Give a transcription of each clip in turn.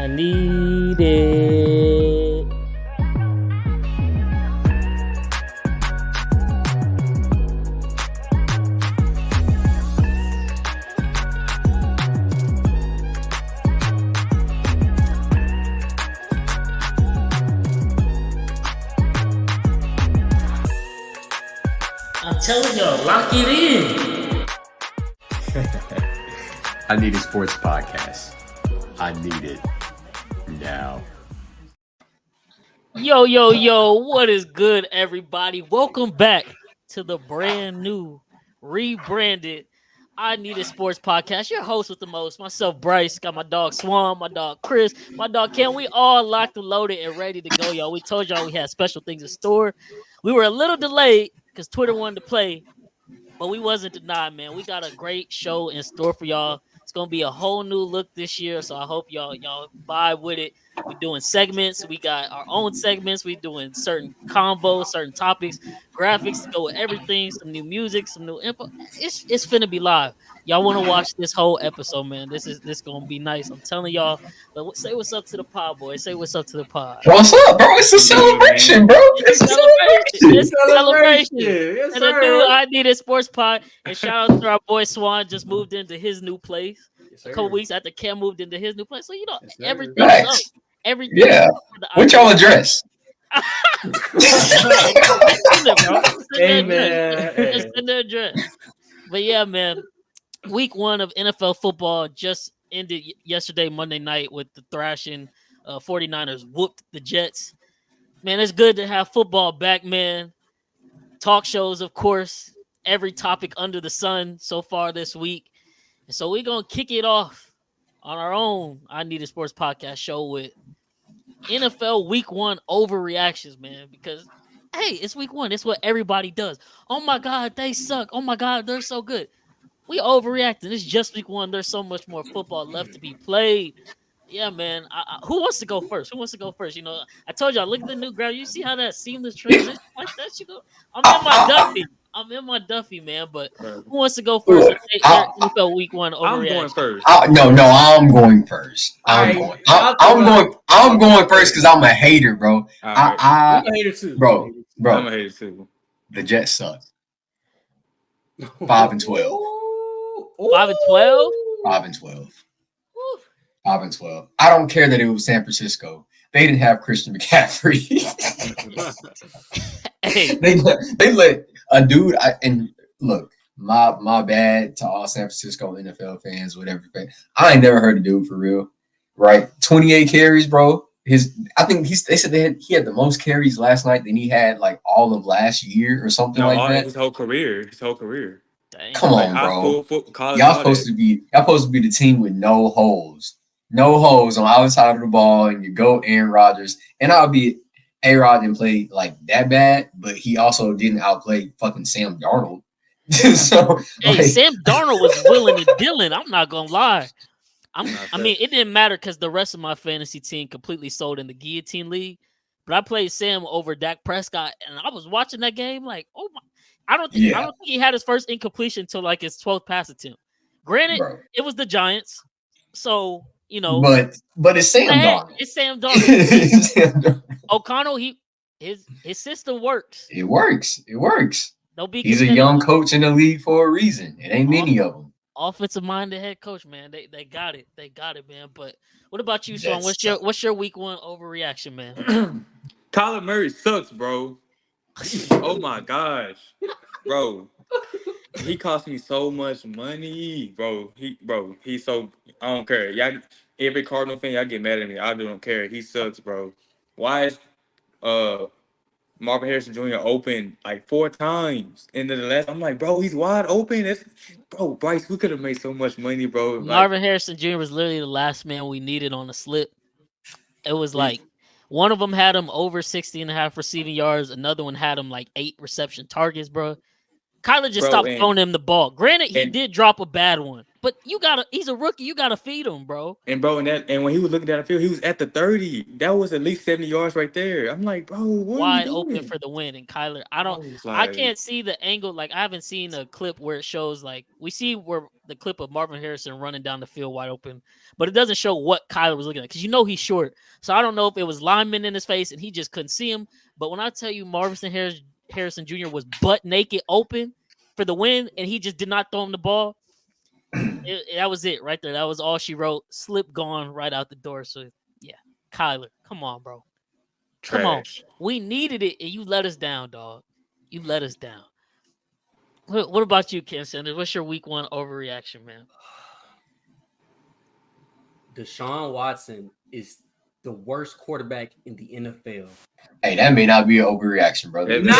I need it. I'm telling y'all, lock it in. I need a sports podcast. I need it now. Yo, what is good, everybody? Welcome back to the brand new, rebranded I Need a Sports Podcast. Your host with the most, myself, Bryce. Got my dog Swann, my dog Chris, my dog Kam. We all locked and loaded and ready to go, y'all. We told y'all we had special things in store. We were a little delayed because Twitter wanted to play, but we wasn't denied, man. We got a great show in store for y'all. It's gonna be a whole new look this year, so I hope y'all vibe with it. We doing segments. We got our own segments. We doing certain combos, certain topics, graphics to go with everything. Some new music, some new info. It's finna be live. Y'all want to watch this whole episode, man? This gonna be nice. I'm telling y'all. But say what's up to the pod, boys. Say what's up to the pod. What's up, bro? It's a celebration, bro. It's a celebration. It's a celebration. Yes, And the new I Need a Sports Pod. And shout out to our boy Swann, just moved into his new place a couple weeks after Kam moved into his new place. So everything's Nice. up. Everything. Yeah. What y'all address? It's in the address. But yeah, man. Week 1 of NFL football just ended yesterday, Monday night, with the thrashing 49ers whooped the Jets. Man, it's good to have football back, man. Talk shows, of course. Every topic under the sun so far this week. And so we're going to kick it off on our own I Need a Sports Podcast show with NFL Week 1 overreactions, man. Because, hey, it's Week 1. It's what everybody does. Oh, my God, they suck. Oh, my God, they're so good. We overreacting. It's just Week 1. There's so much more football left to be played. Yeah, man. Who wants to go first? You know, I told y'all, look at the new ground. You see how that seamless transition like that? You go. I'm in my Duffy, man. But who wants to go first? NFL Week 1 overreaction. I'm going first. No, I'm going first. I'm going first because I'm a hater, bro. Right. I'm a hater too, bro. I'm a hater too. The Jets suck. 5-12. 5-12. 5-12. 5-12. I don't care that it was San Francisco. They didn't have Christian McCaffrey. Hey. They let a dude. And look, my bad to all San Francisco NFL fans, whatever. I ain't never heard a dude for real. Right, 28 carries, bro. They said he had the most carries last night than he had like all of last year or something like that. His whole career. Dang. Come on, bro. Y'all supposed to be the team with no holes. No holes on either side of the ball, and you go Aaron Rodgers. And I'll be A-Rod didn't play like that bad, but he also didn't outplay fucking Sam Darnold. So Sam Darnold was willing and dealing. I'm not gonna lie. I mean, it didn't matter because the rest of my fantasy team completely sold in the guillotine league. But I played Sam over Dak Prescott, and I was watching that game like, oh my! I don't think he had his first incompletion until like his 12th pass attempt. Granted, It was the Giants, so you know. But it's Sam Darnold. It's Sam Darnold. O'Connell, his system works. It works. He's a young coach in the league for a reason. It ain't many of them. Offensive minded head coach, man. They got it. They got it, man. But what about you, Swann? What's your Week 1 overreaction, man? Kyler Murray sucks, bro. Oh my gosh, bro. He cost me so much money, bro. He's so I don't care. Y'all, every Cardinal fan, y'all get mad at me. I don't care. He sucks, bro. Why is Marvin Harrison Jr. open like 4 times into the last? I'm like, bro, he's wide open. Bryce, we could have made so much money, bro. Marvin Harrison Jr. was literally the last man we needed on the slip. It was like one of them had him over 60.5 receiving yards. Another one had him like 8 reception targets, bro. Kyler just stopped throwing him the ball. Granted, he did drop a bad one, But he's a rookie. You gotta feed him, bro. And bro, and when he was looking down the field, he was at the 30. That was at least 70 yards right there. I'm like, bro, what are you Wide doing? open for the win. And Kyler, was I like, can't see the angle. Like I haven't seen a clip where it shows like we see where the clip of Marvin Harrison running down the field wide open, but it doesn't show what Kyler was looking at because he's short. So I don't know if it was linemen in his face and he just couldn't see him. But when I tell you Harrison Jr. was butt naked open for the win and he just did not throw him the ball. That was it right there. That was all she wrote. Slip gone right out the door. So yeah, Kyler, come on, bro. trash. Come on. We needed it, and you let us down, dog. You let us down. What about you, Kam Sanders? What's your week 1 overreaction, man? Deshaun Watson is the worst quarterback in the NFL. Hey, that may not be an overreaction, brother. No.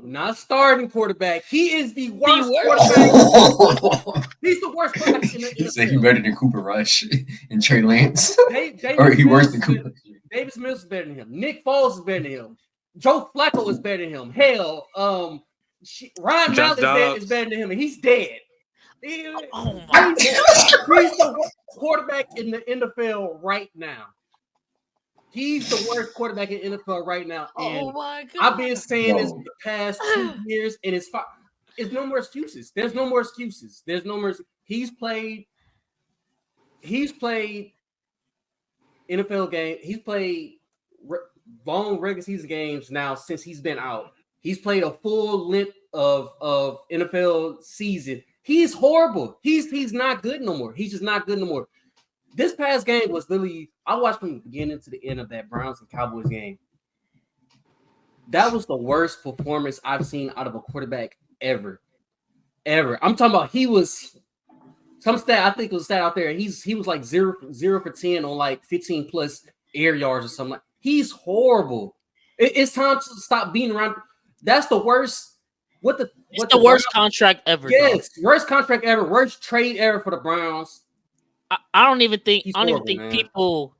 Not starting quarterback. He is the worst quarterback. He's the worst quarterback in the NFL. Say he better than Cooper Rush and Trey Lance. Davis Or he worse than Mills- Cooper. Davis Mills is better than him. Nick Foles is better than him. Joe Flacco is better than him. Hell, Ryan Mallett is better than him, and he's dead. Oh my He's the worst quarterback in the NFL right now. He's the worst quarterback in the NFL right now. And Oh my god! I've been saying this the past 2 years, and it's no more excuses. There's no more excuses. There's no more. He's played NFL game. He's played long regular season games now since he's been out. He's played a full length of NFL season. He's horrible. He's not good no more. He's just not good no more. This past game was literally, I watched from the beginning to the end of that Browns and Cowboys game. That was the worst performance I've seen out of a quarterback ever. I'm talking about he was some stat, I think it was a stat out there. He was like 0 for 10 on like 15 plus air yards or something. He's horrible. It's time to stop being around. That's the worst. It's the worst contract ever. Yes, worst contract ever. Worst trade ever for the Browns. I don't even think man. people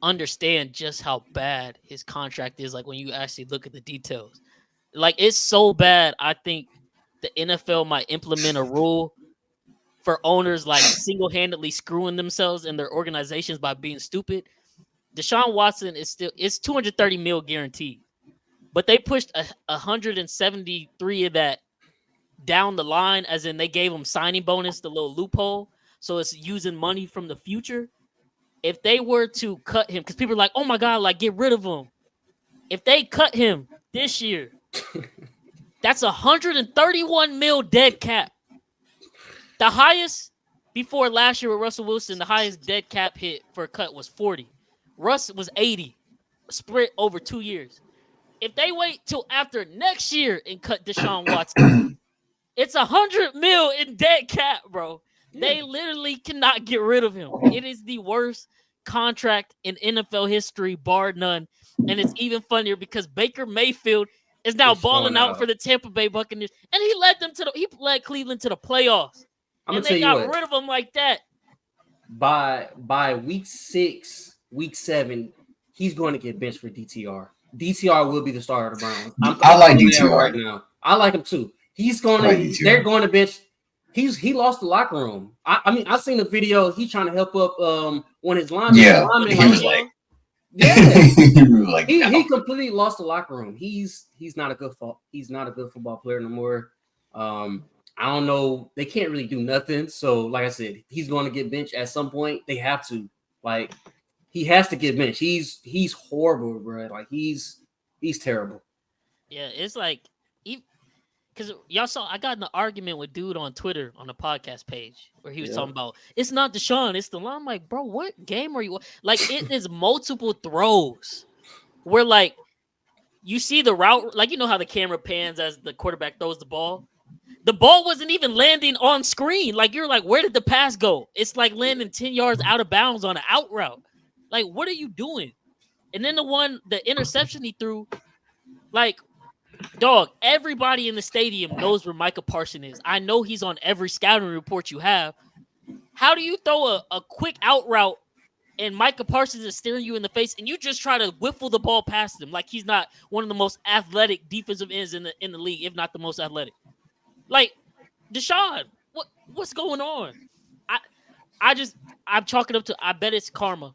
understand just how bad his contract is. Like when you actually look at the details, like it's so bad. I think the NFL might implement a rule for owners like single-handedly screwing themselves and their organizations by being stupid. Deshaun Watson it's $230 million guaranteed, but they pushed 173 of that down the line, as in they gave him signing bonus, the little loophole. So it's using money from the future. If they were to cut him, because people are like, oh my God, like get rid of him. If they cut him this year, that's 131 mil dead cap. The highest before last year with Russell Wilson, the highest dead cap hit for a cut was 40. Russ was 80, split over 2 years. If they wait till after next year and cut Deshaun Watson, it's 100 mil in dead cap, bro. They literally cannot get rid of him. It is the worst contract in NFL history, bar none. And it's even funnier because Baker Mayfield is now balling out for the Tampa Bay Buccaneers, and he led Cleveland to the playoffs. And they got rid of him like that. By week 6, week 7, he's going to get benched for DTR. DTR will be the starter of the Browns. I like DTR right now. I like him too. They're going to bench. He lost the locker room. I mean, I seen a video. He's trying to help up one of his linemen. He was like, he completely lost the locker room. He's not a good football player no more. I don't know. They can't really do nothing. So, like I said, he's going to get benched at some point. They have to. Like, he has to get benched. He's horrible, bro. Like, he's terrible. Yeah, it's like, because y'all saw, I got in an argument with dude on Twitter on the podcast page where he was talking about, it's not Deshaun, it's the line. I'm like, bro, what game are you? Like, it is multiple throws where, like, you see the route, like, you know how the camera pans as the quarterback throws the ball? The ball wasn't even landing on screen. Like, you're like, where did the pass go? It's like landing 10 yards out of bounds on an out route. Like, what are you doing? And then the interception he threw, like, dog, everybody in the stadium knows where Micah Parsons is. I know he's on every scouting report you have. How do you throw a quick out route and Micah Parsons is staring you in the face and you just try to whiffle the ball past him like he's not one of the most athletic defensive ends in the league, if not the most athletic? Like, Deshaun, what's going on? I'm chalking up to. I bet it's karma.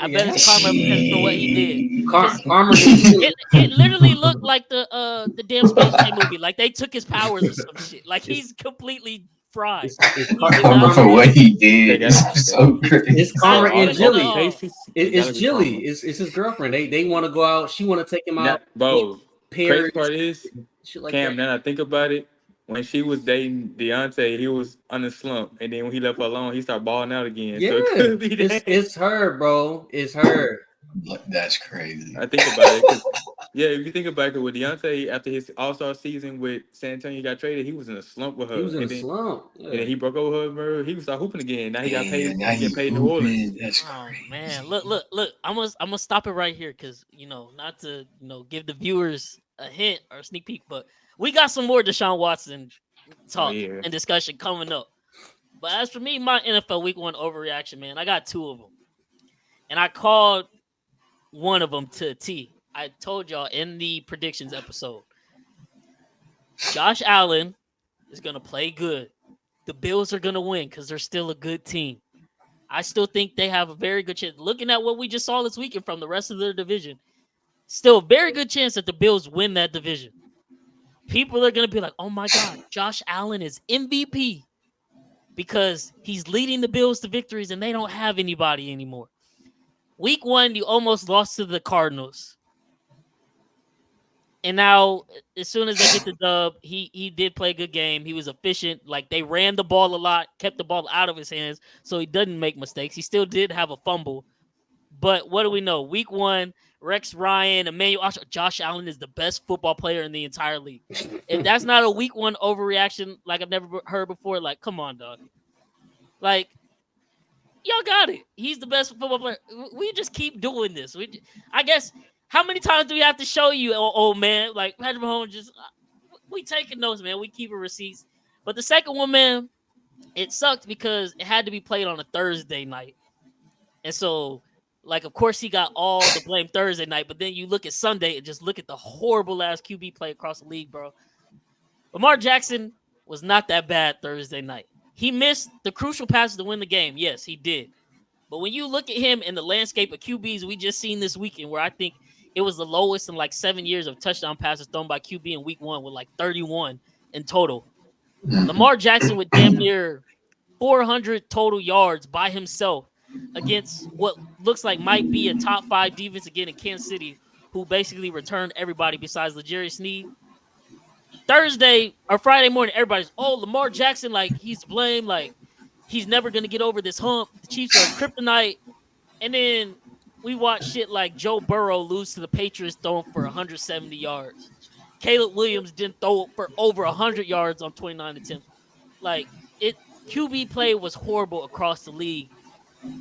I bet it's karma because for what he did. Because Karma is it literally looked like the damn Space Jam movie. Like they took his powers or some shit. Like he's completely fried. it's He karma. did Karma not for fit. what he did. They It's got so crazy. It's karma Not and even Jilly. It's Jilly. Jilly. It's his girlfriend. They want to go out. She want to take him out. Bro, crazy Paris, part is, shit like Cam, that. now that I think about it, when she was dating Deontay, he was on the slump. And then when he left her alone, he started balling out again. Yeah, So it could be that. it's her, bro. It's her. That's crazy. I think about it. 'Cause, yeah, if you think about it, with Deontay, after his All-Star season with San Antonio, he got traded, he was in a slump with her. He was in and a then, slump. And then he broke over her, bro. He was start hooping again. Now he got paid. Damn, now He he getting paid in New Orleans. hooping. That's Oh crazy. man, look! I'm gonna stop it right here because not to give the viewers a hint or a sneak peek, but we got some more Deshaun Watson talk yeah. and discussion coming up. But as for me, my NFL Week 1 overreaction, man, I got 2 of them, and I called one of them to a T. I told y'all in the predictions episode, Josh Allen is gonna play good. The Bills are gonna win because they're still a good team. I still think they have a very good chance. Looking at what we just saw this weekend from the rest of their division, still a very good chance that the Bills win that division. People are going to be like, oh my God, Josh Allen is MVP because he's leading the Bills to victories and they don't have anybody anymore. Week 1, you almost lost to the Cardinals. And now, as soon as they get the dub, he did play a good game. He was efficient. Like, they ran the ball a lot, kept the ball out of his hands, so he doesn't make mistakes. He still did have a fumble. But what do we know? Week 1, Rex Ryan, Emmanuel, Josh Allen is the best football player in the entire league. If that's not a Week 1 overreaction like I've never heard before, like, come on, dog. Like, y'all got it. He's the best football player. We just keep doing this. I guess, how many times do we have to show you, old man? Like, Patrick Mahomes we taking notes, man. We keeping receipts. But the second one, man, it sucked because it had to be played on a Thursday night. And so, like, of course, he got all the blame Thursday night. But then you look at Sunday and just look at the horrible ass QB play across the league, bro. Lamar Jackson was not that bad Thursday night. He missed the crucial passes to win the game. Yes, he did. But when you look at him in the landscape of QBs we just seen this weekend, where I think it was the lowest in like 7 years of touchdown passes thrown by QB in week 1 with like 31 in total. Lamar Jackson with damn near 400 total yards by himself against what looks like might be a top 5 defense again in Kansas City, who basically returned everybody besides L'Jarius Sneed. Thursday or Friday morning, everybody's, Lamar Jackson, like, he's blamed, like, he's never going to get over this hump. The Chiefs are kryptonite. And then we watch shit like Joe Burrow lose to the Patriots throwing for 170 yards. Caleb Williams didn't throw for over 100 yards on 29 attempts. Like, QB play was horrible across the league.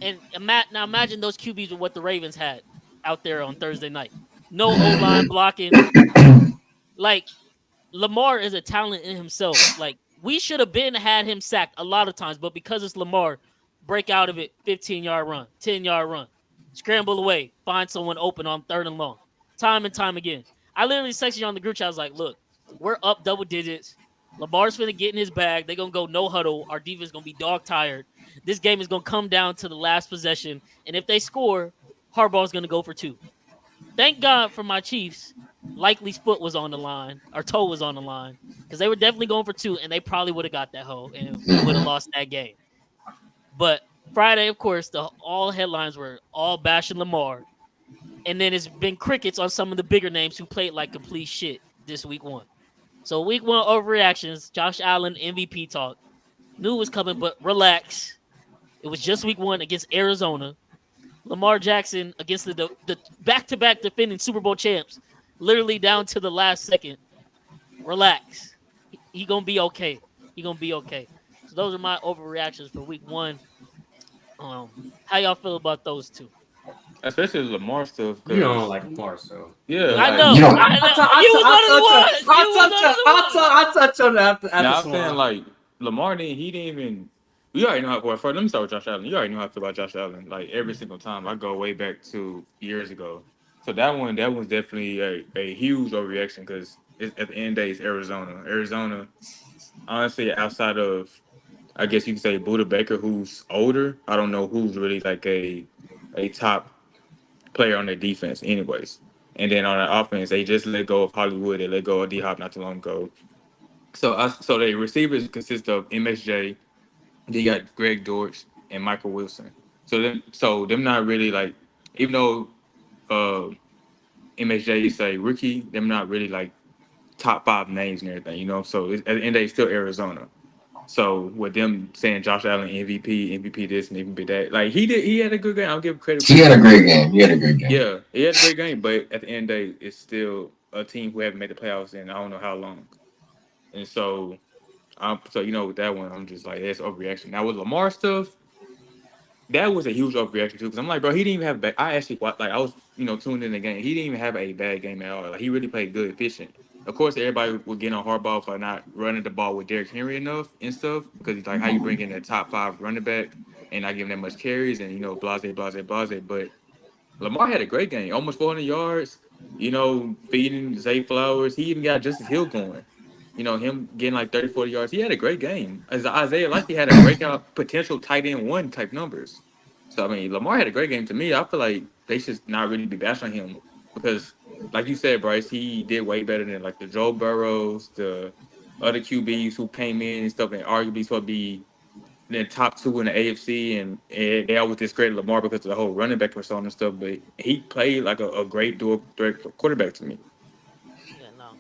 And now imagine those QBs with what the Ravens had out there on Thursday night. No O-line blocking. Like, Lamar is a talent in himself. Like, we should have had him sacked a lot of times, but because it's Lamar, break out of it, 15-yard run, 10-yard run, scramble away, find someone open on 3rd and long, time and time again. I literally texted you on the group chat. I was like, look, we're up double digits. Lamar's finna get in his bag. They're going to go no huddle. Our defense is going to be dog tired. This game is going to come down to the last possession. And if they score, Harbaugh's going to go for 2. Thank God for my Chiefs. Likely's foot was on the line. Or toe was on the line. Because they were definitely going for 2, and they probably would have got that hoe, and we would have lost that game. But Friday, of course, all headlines were all bashing Lamar. And then it's been crickets on some of the bigger names who played like complete shit this week 1. So week 1 overreactions, Josh Allen MVP talk. Knew it was coming, but relax. It was just week 1 against Arizona. Lamar Jackson against the back-to-back defending Super Bowl champs, literally down to the last second. Relax. He gonna be okay. He gonna be okay. So those are my overreactions for week 1. How y'all feel about those 2? Especially the Lamar stuff. You don't like Lamar, so Yeah, I like, know. You don't- I'll touch on that after now I'm Swann. saying, like, Lamar he didn't even. You already know how. Well, let me start with Josh Allen. You already know how I feel about Josh Allen. Like, every single time, I go way back to years ago. So that one's definitely a huge overreaction because at the end of the day, it's Arizona. Arizona, honestly, outside of I guess you could say Buda Baker, who's older. I don't know who's really like a top player on their defense, anyways. And then on the offense, they just let go of Hollywood. They let go of D Hop not too long ago. So the receivers consist of MSJ. Then you got Greg Dortch and Michael Wilson. So them not really like, even though uh MSJ is a rookie, them not really like top five names and everything, you know. So at the end of the day, it's still Arizona. So with them saying Josh Allen MVP this and MVP that, like he had a good game. I'll give credit. He had a great game. He had a great game. Yeah, he had a great game, but at the end of the day, it's still a team who haven't made the playoffs in I don't know how long. And so, with that one, I'm just like, that's overreaction. Now with Lamar stuff, that was a huge overreaction too, because I'm like, bro, he didn't even have bad. I actually I was tuned in the game. He didn't even have a bad game at all. Like he really played good, efficient. Of course, everybody would get on Harbaugh for not running the ball with Derrick Henry enough and stuff, because he's like, how you bring in a top 5 running back and not giving that much carries and blase blase blase. But Lamar had a great game, almost 400 yards. Feeding Zay Flowers. He even got Justice Hill going. Him getting like 30, 40 yards. He had a great game. As Isaiah likely had a breakout potential tight end 1 type numbers. So, I mean, Lamar had a great game to me. I feel like they should not really be bashing him because, like you said, Bryce, he did way better than like the Joe Burrows, the other QBs who came in and stuff and arguably supposed to be the top 2 in the AFC. And they always discredit Lamar because of the whole running back persona and stuff. But he played like a great dual threat quarterback to me. Yeah, no.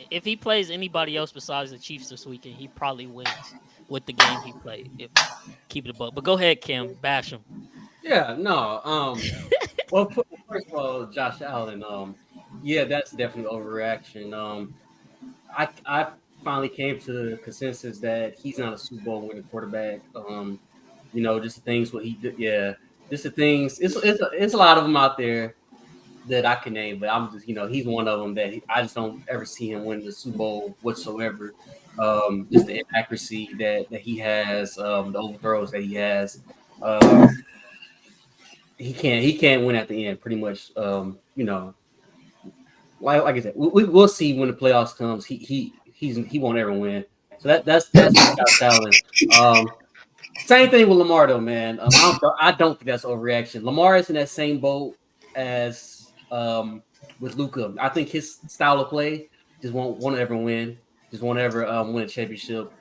If he plays anybody else besides the Chiefs this weekend, he probably wins with the game he played. Keep it above. But go ahead, Kim. Bash him. Yeah, no. Well, first of all, Josh Allen. Yeah, that's definitely overreaction. I finally came to the consensus that he's not a Super Bowl winning quarterback. Just the things what he did. Yeah, just the things. It's a lot of them out there that I can name, but I'm just he's one of them that I just don't ever see him win the Super Bowl whatsoever. Just the inaccuracy that he has, the overthrows that he has. He can't win at the end. Pretty much, like I said, we'll see when the playoffs comes. He won't ever win. So that's Josh Allen. Same thing with Lamar though, man. I don't think that's overreaction. Lamar is in that same boat as with Luka. I think his style of play just won't ever win. Just won't ever win a championship.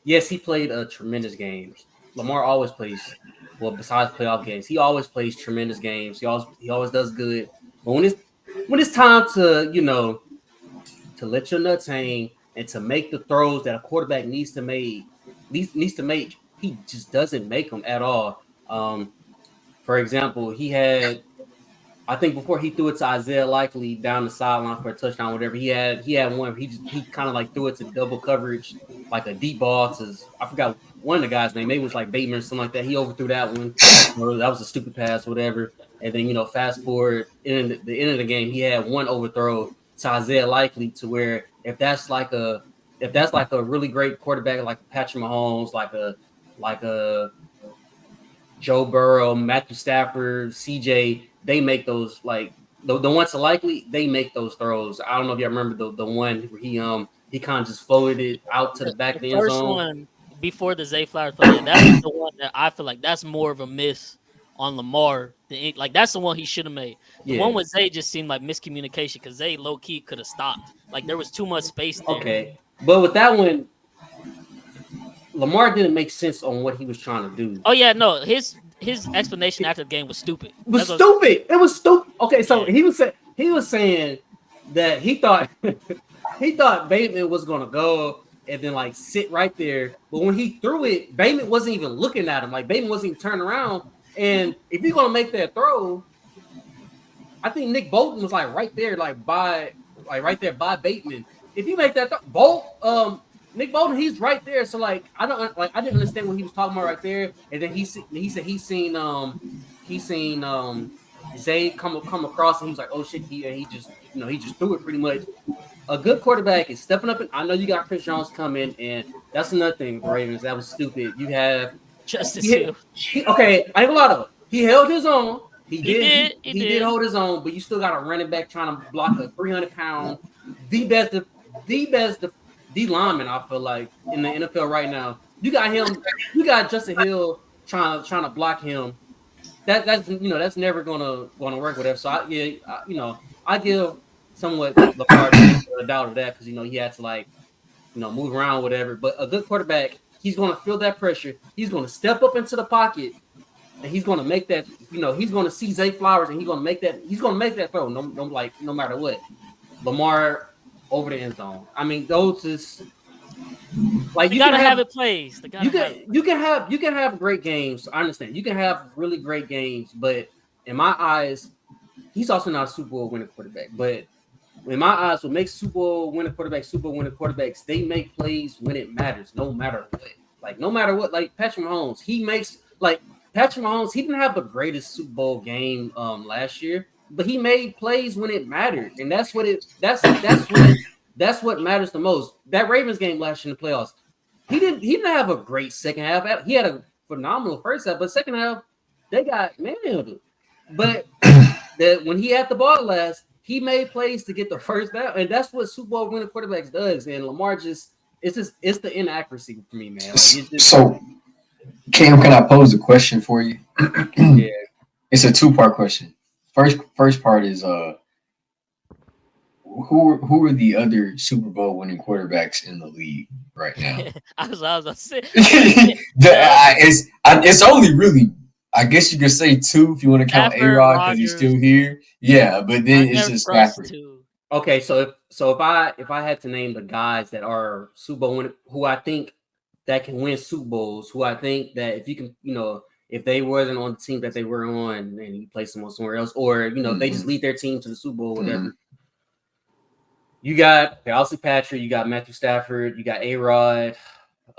Yes, he played a tremendous game. Lamar always plays well. Besides playoff games, he always plays tremendous games. He always does good. But when it's time to to let your nuts hang and to make the throws that a quarterback needs to make, he just doesn't make them at all. For example, he had, I think before he threw it to Isaiah Likely down the sideline for a touchdown, whatever, he had one where he kind of like threw it to double coverage, like a deep ball to, I forgot one of the guys' name, maybe it was like Bateman or something like that. He overthrew that one. That was a stupid pass, whatever. And then fast forward in the end of the game, he had one overthrow to Isaiah Likely to where if that's like a really great quarterback like Patrick Mahomes, like a Joe Burrow, Matthew Stafford, CJ, they make those like the ones to Likely, they make those throws. I don't know if you remember the one where he kind of just floated it out to the back of the end zone. First one before the Zay Flowers play, that's the one that I feel like that's more of a miss on Lamar. Like that's the one he should have made. The one with Zay just seemed like miscommunication because Zay low key could have stopped. Like there was too much space there. Okay, but with that one, Lamar didn't make sense on what he was trying to do. Oh yeah, no, his explanation after the game was stupid. It was stupid. Okay, so he was saying that he thought Bateman was gonna go and then like sit right there, but when he threw it, Bateman wasn't even looking at him. Like Bateman wasn't even turning around. And if you're gonna make that throw, I think Nick Bolton was like right there by Bateman. If you make that Nick Bolton, he's right there. So like I didn't understand what he was talking about right there. And then he said he's seen Zay come across and he was like, oh shit, he just threw it pretty much. A good quarterback is stepping up, and I know you got Chris Jones coming, and that's another thing, Ravens. That was stupid. You have Justice Hill. Okay, I ain't a lot of it. He held his own. He did hold his own, but you still got a running back trying to block a 300-pound, the best D lineman, I feel like, in the NFL right now. You got him. You got Justin Hill trying to block him. That's never gonna work with him. So I give somewhat Lamar the benefit of the doubt of that because he had to move around whatever. But a good quarterback, he's gonna feel that pressure. He's gonna step up into the pocket and he's gonna make that. He's gonna see Zay Flowers and he's gonna make that throw. No matter what. Lamar over the end zone. I mean, those is like you gotta have it plays. You can have great games. I understand. You can have really great games, but in my eyes, he's also not a Super Bowl winning quarterback. But in my eyes, what makes Super Bowl winning quarterbacks, they make plays when it matters, no matter what. No matter what. Like Patrick Mahomes, he didn't have the greatest Super Bowl game last year, but he made plays when it mattered, and that's what matters the most. That Ravens game last year in the playoffs, he didn't have a great second half. He had a phenomenal first half, but second half they got manhandled. But when he had the ball last, he made plays to get the first down, and that's what Super Bowl winning quarterbacks does. And Lamar it's the inaccuracy for me, man. So, Cam, can I pose a question for you? Yeah, it's a 2-part question. First part is who are the other Super Bowl winning quarterbacks in the league right now? I was gonna say it's only really, I guess you could say 2 if you want to count A-Rod because he's still here. Yeah, but then it's just Stafford. Okay, so if I had to name the guys that are Super Bowl winning, who I think that can win Super Bowls, who I think that if you can, if they wasn't on the team that they were on and you place them on somewhere else, or they just lead their team to the Super Bowl, whatever. Mm-hmm. You got obviously Patrick, you got Matthew Stafford, you got A-Rod.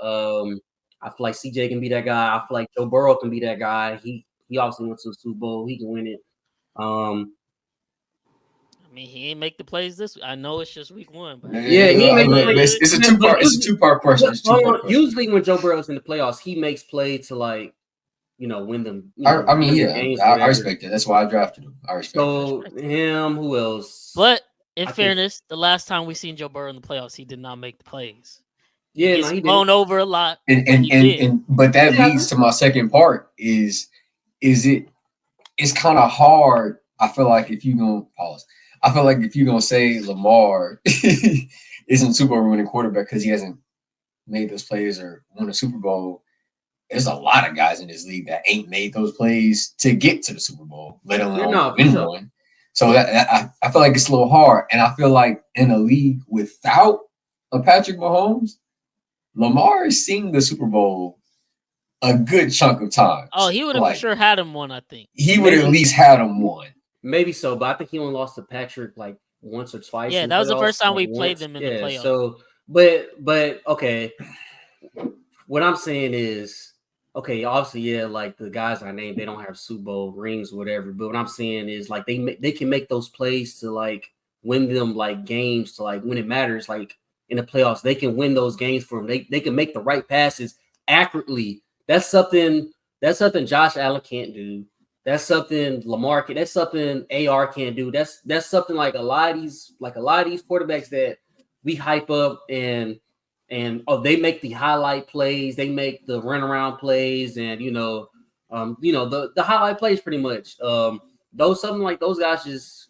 I feel like CJ can be that guy. I feel like Joe Burrow can be that guy. He obviously went to the Super Bowl. He can win it. I mean, he ain't make the plays this week. I know it's just week 1, but he ain't make the plays. It's a 2-part question. Usually when Joe Burrow's in the playoffs, he makes plays to win them. I respect it. That's why I drafted him. I respect him. Who else? But in fairness, the last time we seen Joe Burrow in the playoffs, he did not make the plays. Yeah, he's blown over a lot. But that leads to my second part is it's kind of hard. I feel like if you're gonna say Lamar isn't Super Bowl winning quarterback because he hasn't made those plays or won a Super Bowl, there's a lot of guys in this league that ain't made those plays to get to the Super Bowl, let alone win one. So I feel like it's a little hard. And I feel like in a league without a Patrick Mahomes, Lamar is seeing the Super Bowl a good chunk of time. Oh, he would have for sure had him one, I think. He would have at least had him one. Maybe so, but I think he only lost to Patrick once or twice. Yeah, that was the first time we played them in the playoffs. So, but okay. What I'm saying is, okay, obviously, the guys I named, they don't have Super Bowl rings or whatever. But what I'm saying is, they can make those plays to win them games to when it matters. In the playoffs, they can win those games for them. They can make the right passes accurately. That's something Josh Allen can't do. That's something Lamar can. That's something AR can't do. That's something a lot of these quarterbacks that we hype up and they make the highlight plays, they make the runaround plays, and the highlight plays pretty much. Those guys just,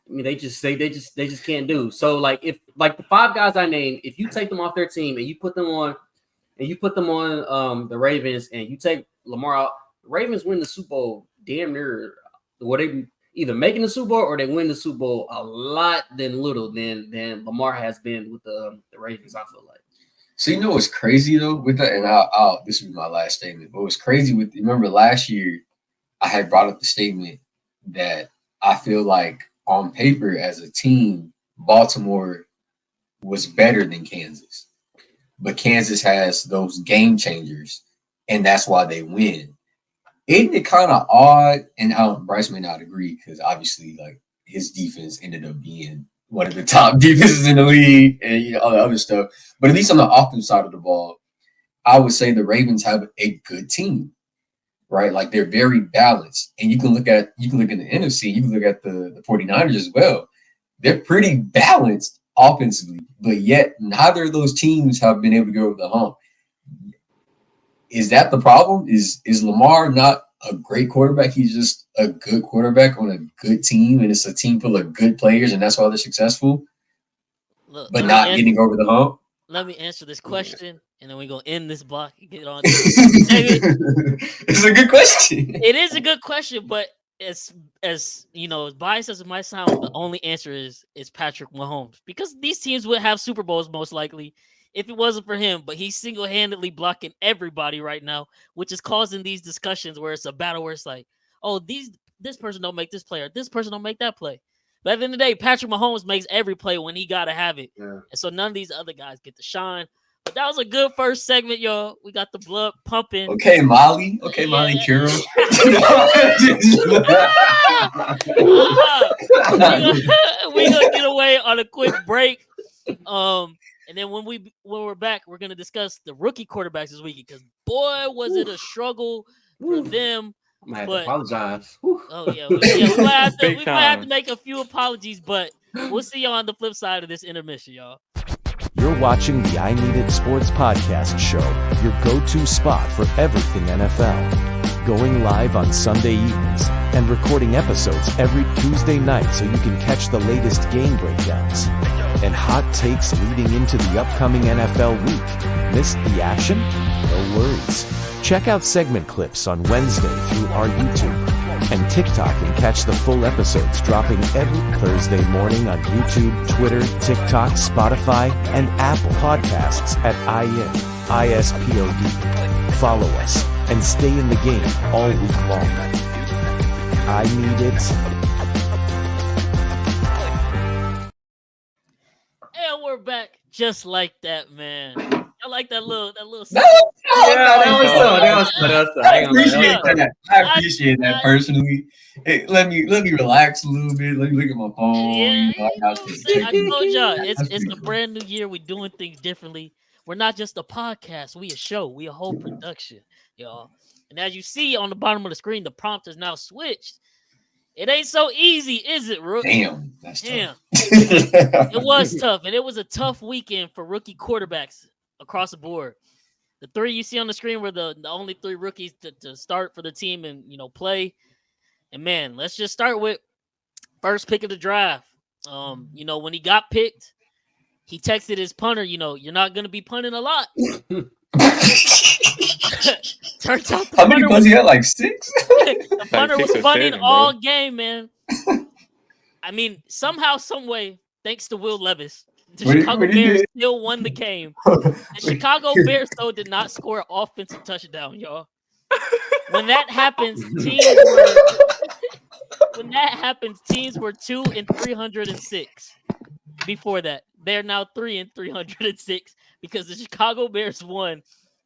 they just can't do. So if the 5 guys I named, if you take them off their team and you put them on the Ravens and you take Lamar out, the Ravens win the Super Bowl damn near. They either making the Super Bowl or they win the Super Bowl a lot than than Lamar has been with the Ravens, I feel like. So what's crazy though with that, and I'll this will be my last statement. But what's crazy remember last year, I had brought up the statement that I feel like on paper as a team, Baltimore was better than Kansas, but Kansas has those game changers, and that's why they win. Isn't it kind of odd? And Bryce may not agree because obviously, his defense ended up being one of the top defenses in the league, and all the other stuff. But at least on the offensive side of the ball, I would say the Ravens have a good team, right? They're very balanced, and you can look at the NFC, you can look at the 49ers as well. They're pretty balanced offensively, but yet neither of those teams have been able to go over the hump. is that the problem? Is Lamar not a great quarterback? He's just a good quarterback on a good team, and it's a team full of good players, and that's why they're successful, Look, but not getting over the hump. Let me answer this question, and then we're gonna end this block and get on. It's a good question. It is a good question, but as you know, as biased as it might sound, the only answer is Patrick Mahomes, because these teams would have Super Bowls most likely if it wasn't for him. But he's single-handedly blocking everybody right now, which is causing these discussions where it's a battle where it's like, oh, this person don't make this play, or this person don't make that play. But at the end of the day, Patrick Mahomes makes every play when he gotta have it, and so none of these other guys get to shine. But that was a good first segment, y'all. We got the blood pumping. Okay, Molly. Okay, Molly Curo. We're gonna get away on a quick break. And then when we're back, we're gonna discuss the rookie quarterbacks this week, because boy, was it a struggle for them. I'm gonna have to apologize. Oh yeah, we might have to make a few apologies, but we'll see y'all on the flip side of this intermission, y'all. You're watching the I Need It Sports Podcast Show, your go-to spot for everything NFL. Going live on Sunday evenings and recording episodes every Tuesday night so you can catch the latest game breakdowns and hot takes leading into the upcoming NFL week. Missed the action? No worries. Check out segment clips on Wednesday through our YouTube and TikTok and catch the full episodes dropping every Thursday morning on YouTube, Twitter, TikTok, Spotify, and Apple Podcasts at INISPod. Follow us and stay in the game all week long. I Need It. And we're back just like that, man. I like that little. That was so. I appreciate that. I appreciate that personally. Hey, let me relax a little bit. Let me look at my phone. Yeah, I told y'all it's a brand new year. We're doing things differently. We're not just a podcast. We a show. We a whole production, y'all. And as you see on the bottom of the screen, the prompt is now switched. It ain't so easy, is it, Rook? Damn, that's tough. It was tough, and it was a tough weekend for rookie quarterbacks across the board. The three you see on the screen were the only three rookies to start for the team and play. And man, let's just start with first pick of the draft. When he got picked, he texted his punter, you're not gonna be punting a lot. Turns out how many punts he had? Like 6? The punter was punting all game, man. I mean, somehow, some way, thanks to Will Levis, the Chicago Bears still won the game. The Chicago Bears, though, did not score an offensive touchdown, y'all. When that happens, teams were 2 and 306. Before that, they're now 3 and 306 because the Chicago Bears won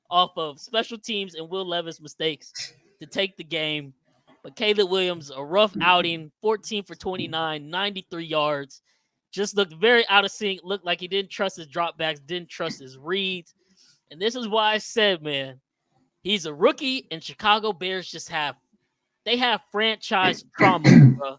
off of special teams and Will Levis mistakes to take the game. But Caleb Williams, a rough outing, 14 for 29, 93 yards. Just looked very out of sync. Looked like he didn't trust his dropbacks, didn't trust his reads. And this is why I said, man, he's a rookie, and Chicago Bears have franchise trauma, bro.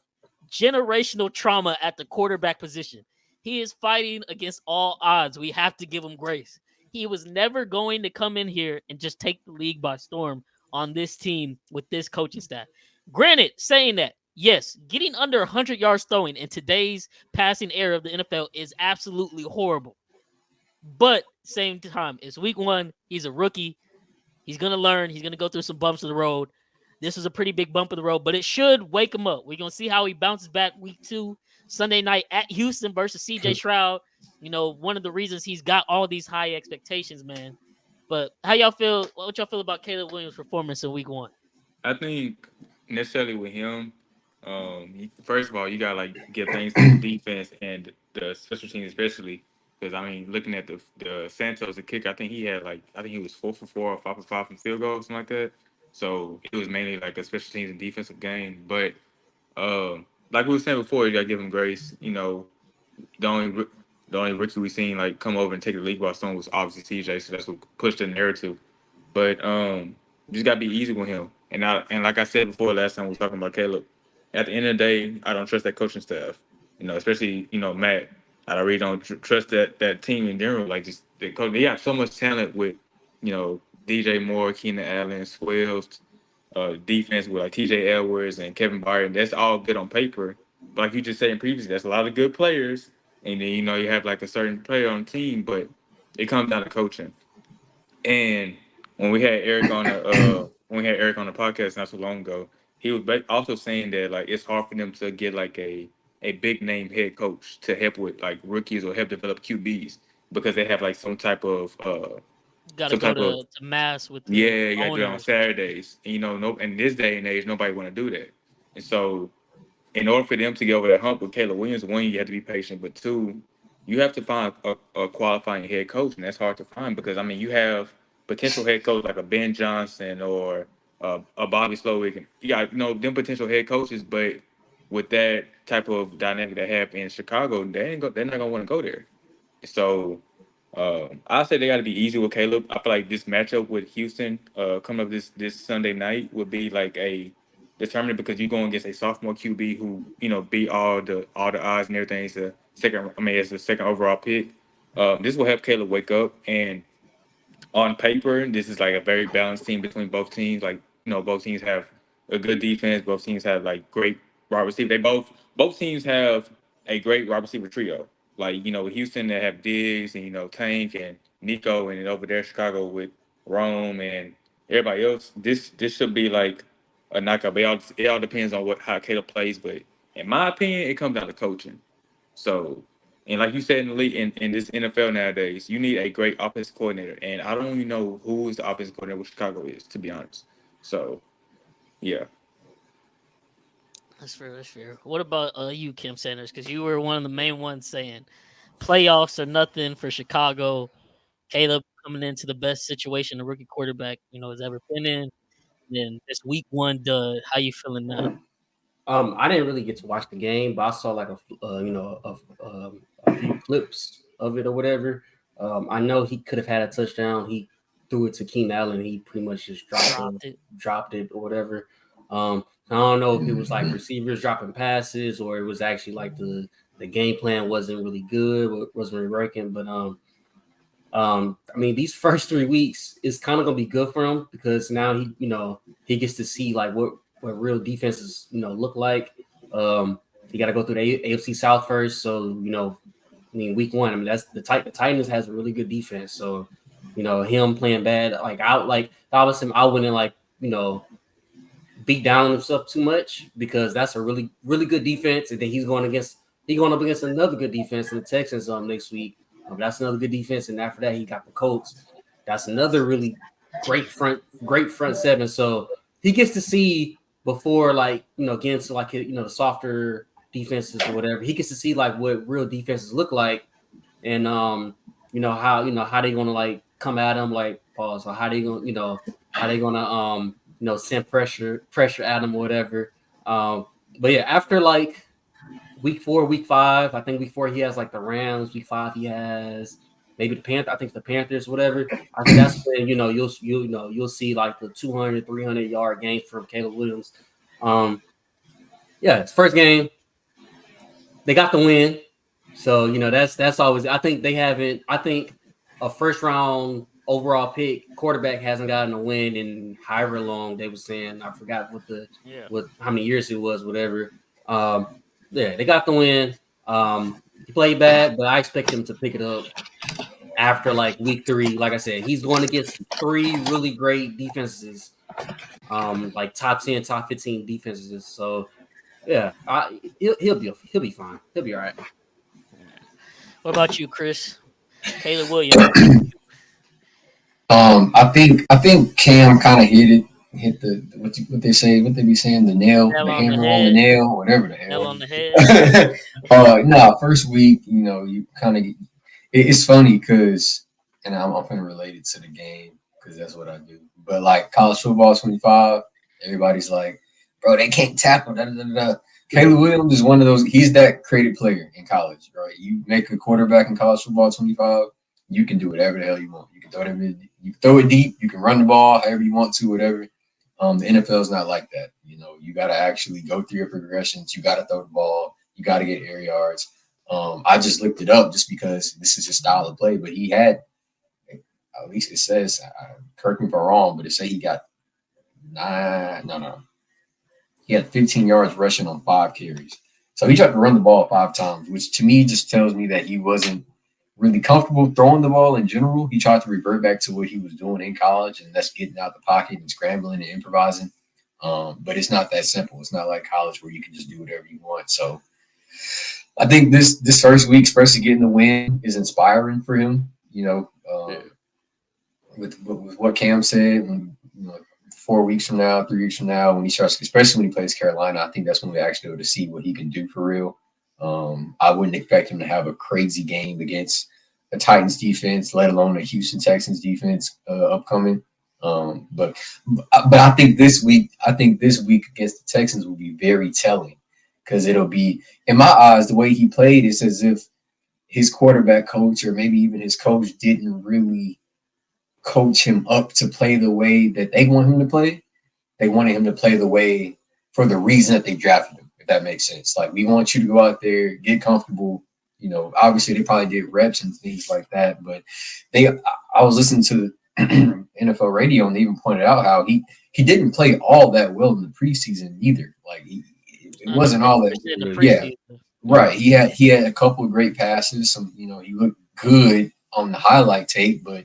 Generational trauma at the quarterback position. He is fighting against all odds. We have to give him grace. He was never going to come in here and just take the league by storm on this team with this coaching staff. Granted, saying that, yes, getting under 100 yards throwing in today's passing era of the NFL is absolutely horrible. But same time, it's week 1. He's a rookie. He's going to learn. He's going to go through some bumps in the road. This was a pretty big bump in the road, but it should wake him up. We're going to see how he bounces back week 2, Sunday night at Houston versus CJ Stroud. One of the reasons he's got all these high expectations, man. But how y'all feel? What y'all feel about Caleb Williams' performance in week 1? I think necessarily with him, first of all, you got to give thanks to the defense and the special teams, especially because looking at the Santos, the kicker, I think he was 4 for 4 or 5 for 5 from field goal, something like that. So it was mainly a special teams and defensive game. But like we were saying before, you got to give him grace. The only rookie we seen come over and take the league by storm was obviously TJ, so that's what pushed the narrative. But you just gotta be easy with him. And like I said before, last time we were talking about Caleb, at the end of the day, I don't trust that coaching staff. Especially Matt. I really don't trust that team in general. Just the coach, they have so much talent with DJ Moore, Keenan Allen, Swells, defense with like TJ Edwards and Kevin Byard. That's all good on paper. But like you just said previously, that's a lot of good players. And then, you have like a certain player on the team, but it comes down to coaching. And when we had Eric on the podcast not so long ago, he was also saying that like it's hard for them to get like a big name head coach to help with like rookies or help develop QBs because they have like Got to some go type of to mass with the yeah, you gotta do it on owners. Saturdays. And, no, in this day and age, nobody want to do that. And so, in order for them to get over that hump with Caleb Williams, one, you have to be patient, but two, you have to find a qualifying head coach, and that's hard to find because I mean, you have potential head coach like a Ben Johnson or a Bobby Slowick, and you got them potential head coaches, but with that type of dynamic they have in Chicago, they're not gonna want to go there. So I say they got to be easy with Caleb. I feel like this matchup with Houston coming up this Sunday night would be like a determinant because you're going against a sophomore QB who beat all the odds and everything. It's a second. I mean, it's a second overall pick. This will help Caleb wake up. And on paper, this is like a very balanced team between both teams. Like both teams have a good defense. Both teams have like great wide receiver. Both teams have a great wide receiver trio. Like with Houston, they have Diggs and Tank and Nico, and then over there Chicago with Rome and everybody else. This should be like a knockout. But it all depends on how Caleb plays. But in my opinion, it comes down to coaching. So, and like you said in the league, in this NFL nowadays, you need a great offensive coordinator. And I don't even know who is the offensive coordinator with Chicago is, to be honest. So, yeah. That's fair. That's fair. What about you, Kim Sanders? Because you were one of the main ones saying playoffs are nothing for Chicago. Caleb coming into the best situation a rookie quarterback has ever been in. Then this week one dud. How you feeling now? I didn't really get to watch the game, but I saw like a few clips of it or whatever. I know he could have had a touchdown. He threw it to Keenan Allen. He pretty much just dropped it or whatever. I don't know if it was like receivers dropping passes or it was actually like the game plan wasn't really good, wasn't really working. But I mean, these first 3 weeks is kind of gonna be good for him because now he gets to see like what real defenses look like. You got to go through the AFC South first, so I mean, week one. I mean, that's the Titans has a really good defense, so him playing bad like if I was him, I wouldn't like beat down on himself too much because that's a really really good defense, and then he's going up against another good defense in the Texans next week. That's another good defense, and after that, he got the Colts. That's another really great front seven. So he gets to see before, like against like the softer defenses or whatever. He gets to see like what real defenses look like, and how they gonna like come at him like pause or how they gonna send pressure at him or whatever. But yeah, after like week 4, week 5, I think week 4 he has like the Rams. Week 5 he has maybe the Panthers. I think the Panthers, whatever. I think that's when you'll see like the 200, 300 yard games from Caleb Williams. Yeah, it's first game. They got the win, so that's always. I think a first round overall pick quarterback hasn't gotten a win in however long they were saying. I forgot what how many years it was, whatever. Yeah, they got the win. He played bad, but I expect him to pick it up after like week 3. Like I said, he's going against 3 really great defenses, like top 10, top 15 defenses. So yeah, he'll be fine. He'll be all right. What about you, Chris? Caleb Williams. I think Cam kind of hit the what they be saying, the hammer on the nail, whatever the hell. Nail on the head. First week, you kind of it's funny because, and I'm gonna relate it to the game because that's what I do. But like college football 25, everybody's like, bro, they can't tackle. Da, da, da, da. Caleb Williams is one of those. He's that creative player in college, right? You make a quarterback in college football 25, you can do whatever the hell you want. You can throw them in, you can throw it deep, you can run the ball however you want to, whatever. The NFL is not like that. You got to actually go through your progressions. You got to throw the ball. You got to get air yards. I just looked it up just because this is his style of play. But he had at least it says, correct me if I'm wrong, but it say he got 9. No. He had 15 yards rushing on 5 carries. So he tried to run the ball 5 times, which to me just tells me that he wasn't really comfortable throwing the ball in general. He tried to revert back to what he was doing in college, and that's getting out the pocket and scrambling and improvising. But it's not that simple. It's not like college where you can just do whatever you want. So I think this first week, especially getting the win, is inspiring for him. With what Kam said, 4 weeks from now, 3 weeks from now, when he starts, especially when he plays Carolina, I think that's when we actually able to see what he can do for real. I wouldn't expect him to have a crazy game against a Titans defense, let alone a Houston Texans defense upcoming. But I think this week against the Texans will be very telling, because it'll be, in my eyes, the way he played is as if his quarterback coach or maybe even his coach didn't really coach him up to play the way that they want him to play. They wanted him to play the way for the reason that they drafted him, if that makes sense. Like, we want you to go out there, get comfortable. Obviously they probably did reps and things like that, but I was listening to NFL radio, and they even pointed out how he didn't play all that well in the preseason either. Like, it wasn't all that. Yeah, right. He had a couple of great passes. Some, he looked good on the highlight tape, but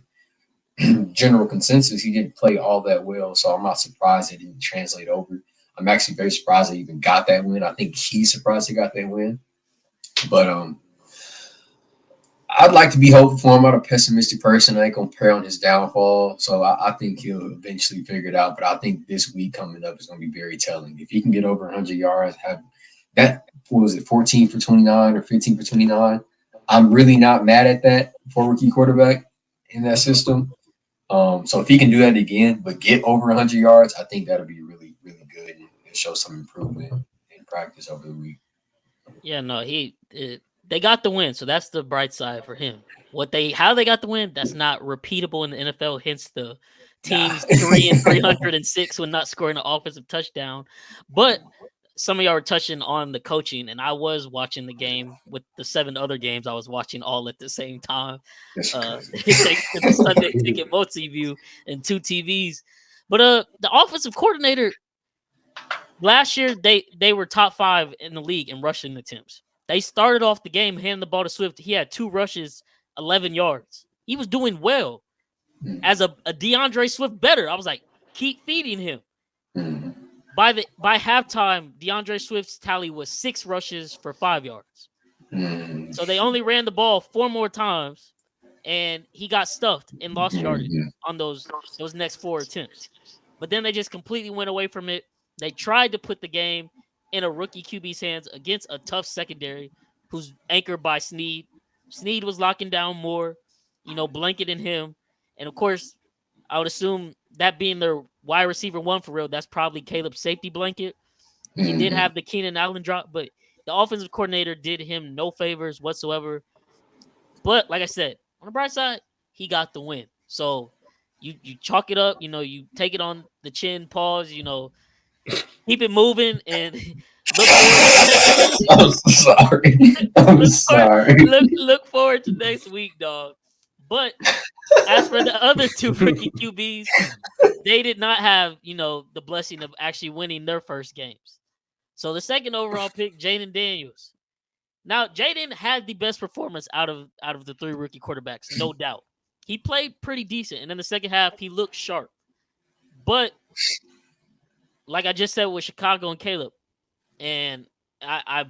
general consensus, he didn't play all that well. So I'm not surprised it didn't translate over. I'm actually very surprised they even got that win. I think he's surprised he got that win. But I'd like to be hopeful for him. I'm not a pessimistic person. I ain't gonna prey on his downfall. So I think he'll eventually figure it out. But I think this week coming up is gonna be very telling. If he can get over 100 yards, have that, what was it, 14 for 29 or 15 for 29? I'm really not mad at that for a rookie quarterback in that system. So if he can do that again, but get over 100 yards, I think that'll be really, really good and show some improvement in practice over the week. Yeah, no, they got the win, so that's the bright side for him. How they got the win, that's not repeatable in the NFL. Hence the teams 306 when not scoring an offensive touchdown. But some of y'all were touching on the coaching, and I was watching the game with the 7 other games I was watching all at the same time. Thanks to the Sunday Ticket multi-view and 2 TVs. But the offensive coordinator last year, they were top 5 in the league in rushing attempts. They started off the game handing the ball to Swift. He had 2 rushes, 11 yards. He was doing well. As a DeAndre Swift better, I was like, keep feeding him. By halftime, DeAndre Swift's tally was 6 rushes for 5 yards. So they only ran the ball 4 more times, and he got stuffed and lost yardage on those next 4 attempts. But then they just completely went away from it. They tried to put the game in a rookie QB's hands against a tough secondary who's anchored by Snead. Snead was locking down Moore, blanketing him. And, of course, I would assume that being their wide receiver 1 for real, that's probably Caleb's safety blanket. He did have the Keenan Allen drop, but the offensive coordinator did him no favors whatsoever. But, like I said, on the bright side, he got the win. So you chalk it up, you take it on the chin, pause, keep it moving, and look forward to I'm sorry. Look forward to next week, dog. But as for the other 2 rookie QBs, they did not have, the blessing of actually winning their first games. So the second overall pick, Jayden Daniels. Now, Jayden had the best performance out of the 3 rookie quarterbacks, no doubt. He played pretty decent, and in the second half, he looked sharp. But like I just said with Chicago and Caleb, and I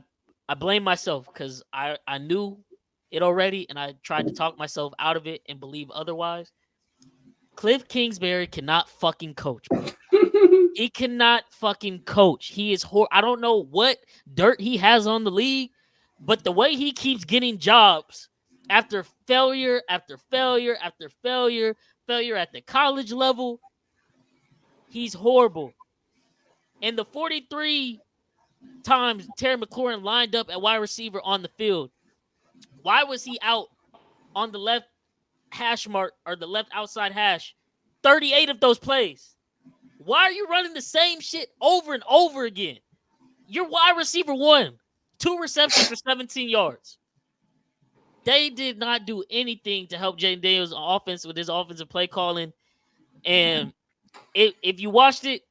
blame myself because I knew it already, and I tried to talk myself out of it and believe otherwise. Cliff Kingsbury cannot fucking coach, bro. He cannot fucking coach. He is I don't know what dirt he has on the league, but the way he keeps getting jobs after failure after failure after failure at the college level, he's horrible. And the 43 times Terry McLaurin lined up at wide receiver on the field, why was he out on the left hash mark or the left outside hash 38 of those plays? Why are you running the same shit over and over again? You're wide receiver 1, 2 receptions for 17 yards. They did not do anything to help Jayden Daniels' offense with his offensive play calling. And if you watched it,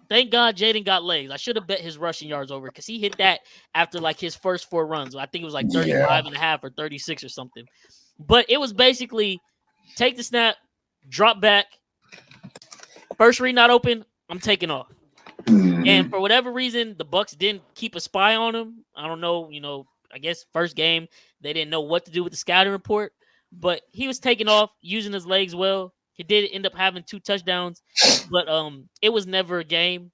thank God Jayden got legs. I should have bet his rushing yards over because he hit that after like his first 4 runs. I think it was like 35 and a half or 36 or something. But it was basically take the snap, drop back, first read not open, I'm taking off. And for whatever reason, the Bucs didn't keep a spy on him. I don't know, I guess first game, they didn't know what to do with the scouting report. But he was taking off, using his legs well. He did end up having 2 touchdowns, but it was never a game.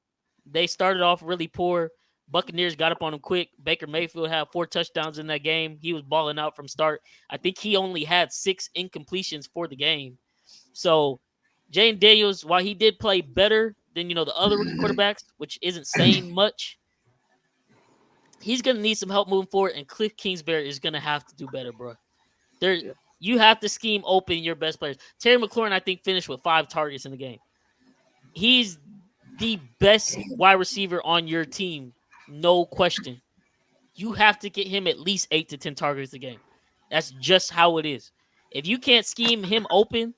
They started off really poor. Buccaneers got up on him quick. Baker Mayfield had 4 touchdowns in that game. He was balling out from start. I think he only had 6 incompletions for the game. So Jayden Daniels, while he did play better than the other rookie quarterbacks, which isn't saying much, he's gonna need some help moving forward. And Cliff Kingsbury is gonna have to do better, bro. You have to scheme open your best players. Terry McLaurin, I think, finished with 5 targets in the game. He's the best wide receiver on your team, no question. You have to get him at least 8 to 10 targets a game. That's just how it is. If you can't scheme him open,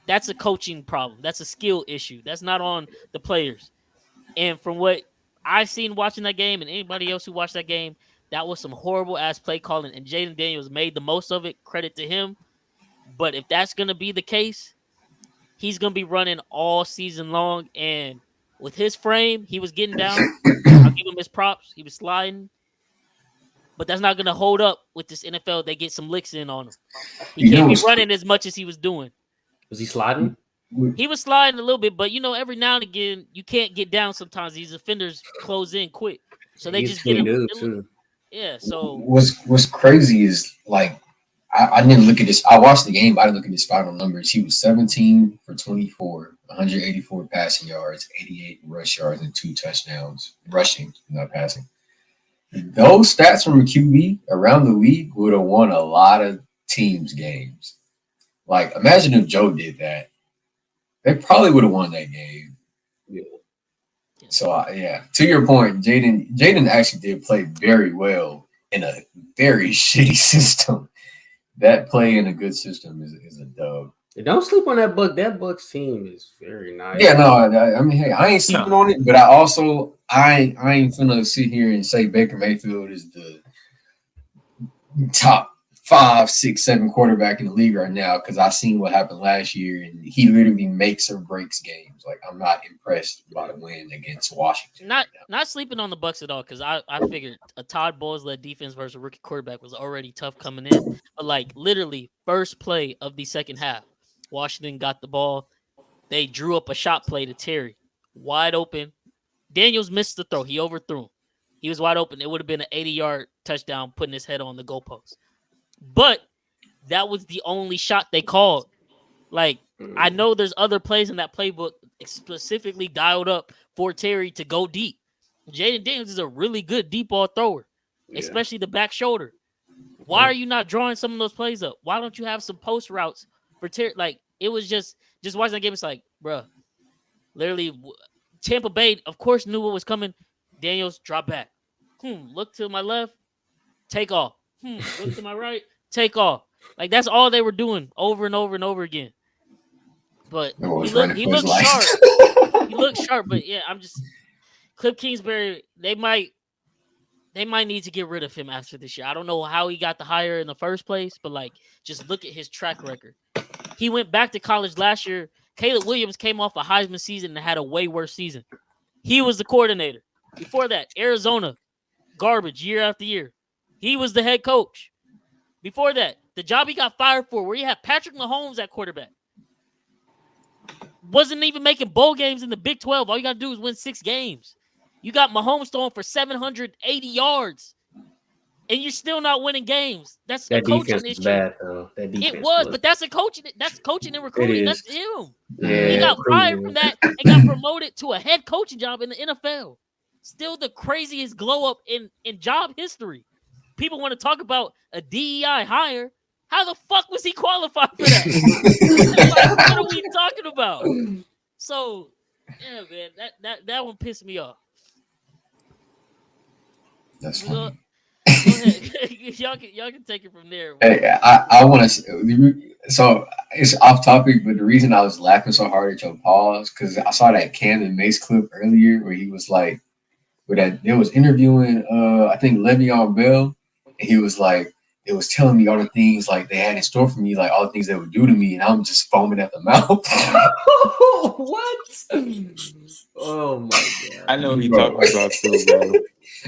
that's a coaching problem. That's a skill issue. That's not on the players. And from what I've seen watching that game and anybody else who watched that game, that was some horrible-ass play calling, and Jayden Daniels made the most of it. Credit to him. But if that's going to be the case, he's going to be running all season long. And with his frame, he was getting down. I'll give him his props. He was sliding. But that's not going to hold up with this NFL. They get some licks in on him. He can't be running as much as he was doing. Was he sliding? He was sliding a little bit, but every now and again, you can't get down sometimes. These defenders close in quick. So they just get him. Too. Yeah, so what's crazy is like I didn't look at this. I watched the game, but I didn't look at his final numbers. He was 17 for 24, 184 passing yards, 88 rush yards, and 2 touchdowns. Rushing, not passing. Those stats from a QB around the league would have won a lot of teams' games. Like, imagine if Joe did that. They probably would have won that game. Yeah. So, to your point, Jayden actually did play very well in a very shitty system. That play in a good system is a dub. Don't sleep on that Buck. That Bucks team is very nice. Yeah, no, I mean, hey, I ain't sleeping on it, but I ain't finna sit here and say Baker Mayfield is the top 5, 6, 7 quarterback in the league right now because I seen what happened last year, and he literally makes or breaks games. Like, I'm not impressed by the win against Washington. Not sleeping on the Bucs at all because I figured a Todd Bowles-led defense versus a rookie quarterback was already tough coming in. But, like, literally, first play of the second half, Washington got the ball. They drew up a shot play to Terry. Wide open. Daniels missed the throw. He overthrew him. He was wide open. It would have been an 80-yard touchdown putting his head on the goalpost. But that was the only shot they called. Like, I know there's other plays in that playbook specifically dialed up for Terry to go deep. Jayden Daniels is a really good deep ball thrower, especially the back shoulder. Why are you not drawing some of those plays up? Why don't you have some post routes for Terry? Like, it was just watching that game. It's like, bruh, literally, Tampa Bay, of course, knew what was coming. Daniels, drop back. Look to my left, take off. Look to my right, take off. Like, that's all they were doing over and over and over again. But he looked sharp. He looked sharp, but yeah, Cliff Kingsbury, they might need to get rid of him after this year. I don't know how he got the hire in the first place, but like, just look at his track record. He went back to college last year. Caleb Williams came off a Heisman season and had a way worse season. He was the coordinator. Before that, Arizona, garbage year after year. He was the head coach. Before that, the job he got fired for, where you had Patrick Mahomes at quarterback, wasn't even making bowl games in the Big 12. All you got to do is win 6 games. You got Mahomes throwing for 780 yards, and you're still not winning games. That's that a coaching defense issue. Bad, though. That defense it was, but that's coaching and recruiting. That's him. Yeah, he got fired from that and got promoted to a head coaching job in the NFL. Still the craziest glow up in job history. People want to talk about a DEI hire. How the fuck was he qualified for that? Like, what are we talking about? So, yeah, man, that one pissed me off. That's funny. Go ahead. y'all can take it from there. Hey, I want to. So it's off topic, but the reason I was laughing so hard at your pause because I saw that Kam and Mace clip earlier where he was like, where that they was interviewing, I think Le'Veon Bell, and he was like, it was telling me all the things like they had in store for me, like all the things they would do to me, and I'm just foaming at the mouth. What? Oh my god! I know what he's Bro. talking about too, bro.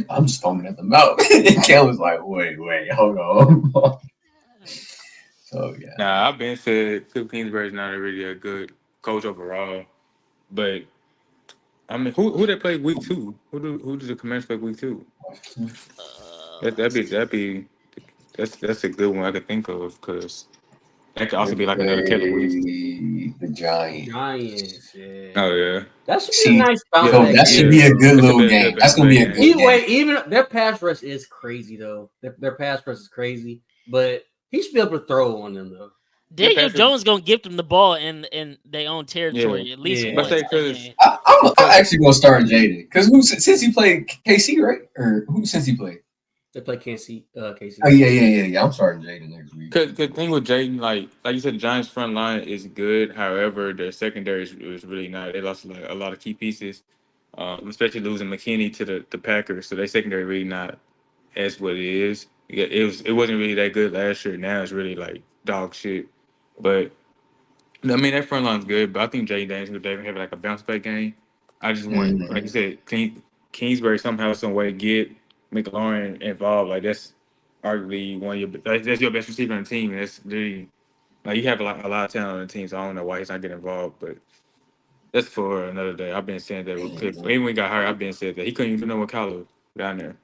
I'm just foaming at the mouth. And Kam was like, wait, hold on. So yeah. Nah, I've been said Cliff Kingsbury's not really a good coach overall, but I mean, who they play week 2? Who does the Commanders play week 2? That'd be that's a good one I could think of because that could also be like another Caleb Williams. The Giants. Giants, yeah. Oh yeah, That should be See, a nice bounce so back that should game. be a good That's a little bit- game. bit- That's gonna be a bit good game. Either way, game. even their pass rush is crazy though. Their pass rush is crazy, but he should be able to throw on them though. Daniel Patrick- Jones gonna gift them the ball in their own territory at least Yeah. once. But say that 'cause- game. I'm actually gonna start Jayden because since he played KC, right? Or who since he played? They play KC. Oh yeah. I'm starting Jayden next week. Cause the thing with Jayden, like you said, the Giants' front line is good. However, their secondary is really not. They lost like a lot of key pieces, especially losing McKinney to the Packers. So their secondary really not as what it is. Yeah, it wasn't really that good last year. Now it's really like dog shit. But I mean, that front line's good. But I think Jayden Daniels would definitely have like a bounce back game. I just want, like you said, Kingsbury somehow, some way get McLaurin involved. Like that's arguably one of your that's your best receiver on the team. And that's really like you have a lot of talent on the team. So I don't know why he's not getting involved, but that's for another day. I've been saying that with Cliff. Even when he got hurt, I've been saying that he couldn't even know what Kyler down there.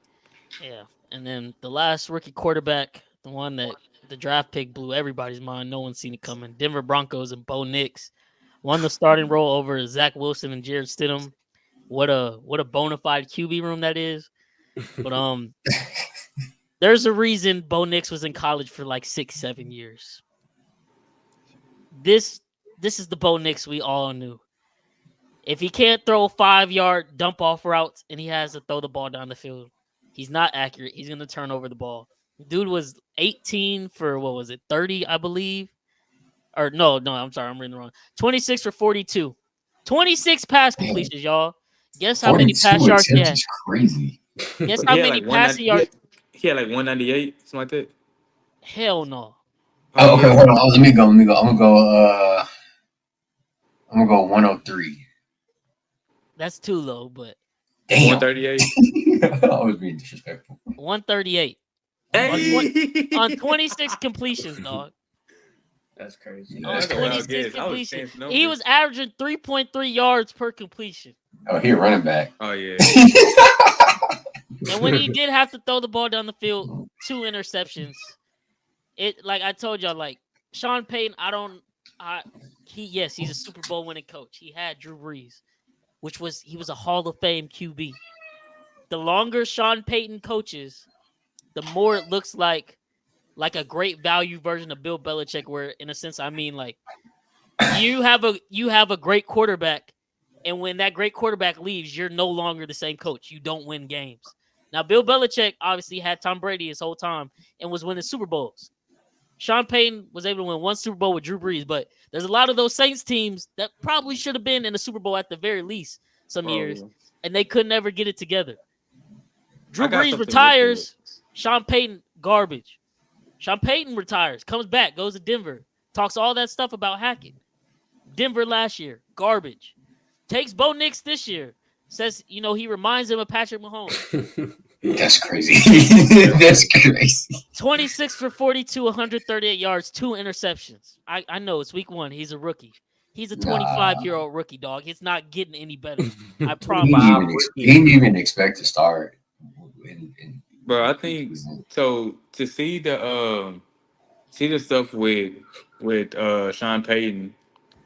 Yeah, and then the last rookie quarterback, the one that the draft pick blew everybody's mind. No one's seen it coming. Denver Broncos and Bo Nix won the starting role over Zach Wilson and Jared Stidham. What a bona fide QB room that is. But there's a reason Bo Nix was in college for like 6-7 years. This is the Bo Nix we all knew. If he can't throw 5-yard dump off routes and he has to throw the ball down the field, he's not accurate. He's going to turn over the ball. Dude was 18 for, 30, I believe? Or no, I'm sorry. I'm reading the wrong. 26 for 42. 26 pass completions, y'all. Guess how many pass yards he had? Is crazy. Guess But how he had many like passing yards? He had like 198, something like that. Hell no. Oh, okay, hold on. Let me go. I'm gonna go 103. That's too low, but Damn. 138. I was being disrespectful. 138 Hey! on 26 completions, dog. That's crazy. Yeah, On that's a wild 26 guess. I was completions. saying He numbers. was averaging 3.3 yards per completion. Oh, he a running back. Oh yeah. And when he did have to throw the ball down the field, 2 interceptions. It, like I told y'all, like Sean Payton, he's a Super Bowl winning coach. He had Drew Brees, he was a Hall of Fame QB. The longer Sean Payton coaches, the more it looks like a great value version of Bill Belichick, where in a sense I mean like you have a great quarterback, and when that great quarterback leaves, you're no longer the same coach. You don't win games. Now Bill Belichick obviously had Tom Brady his whole time and was winning Super Bowls. Sean Payton was able to win 1 Super Bowl with Drew Brees, but there's a lot of those Saints teams that probably should have been in the Super Bowl at the very least some years, and they could never get it together. Drew Brees retires. Sean Payton, garbage. Sean Payton retires, comes back, goes to Denver, talks all that stuff about Hackett. Denver last year, garbage. Takes Bo Nix this year, says, he reminds him of Patrick Mahomes. That's crazy. That's crazy. 26 for 42, 138 yards, 2 interceptions. I know it's week 1. He's a rookie. He's a 25-year-old rookie, dog. It's not getting any better. I promise. He didn't even expect to start. Bro, I think so. To see the stuff with Sean Payton,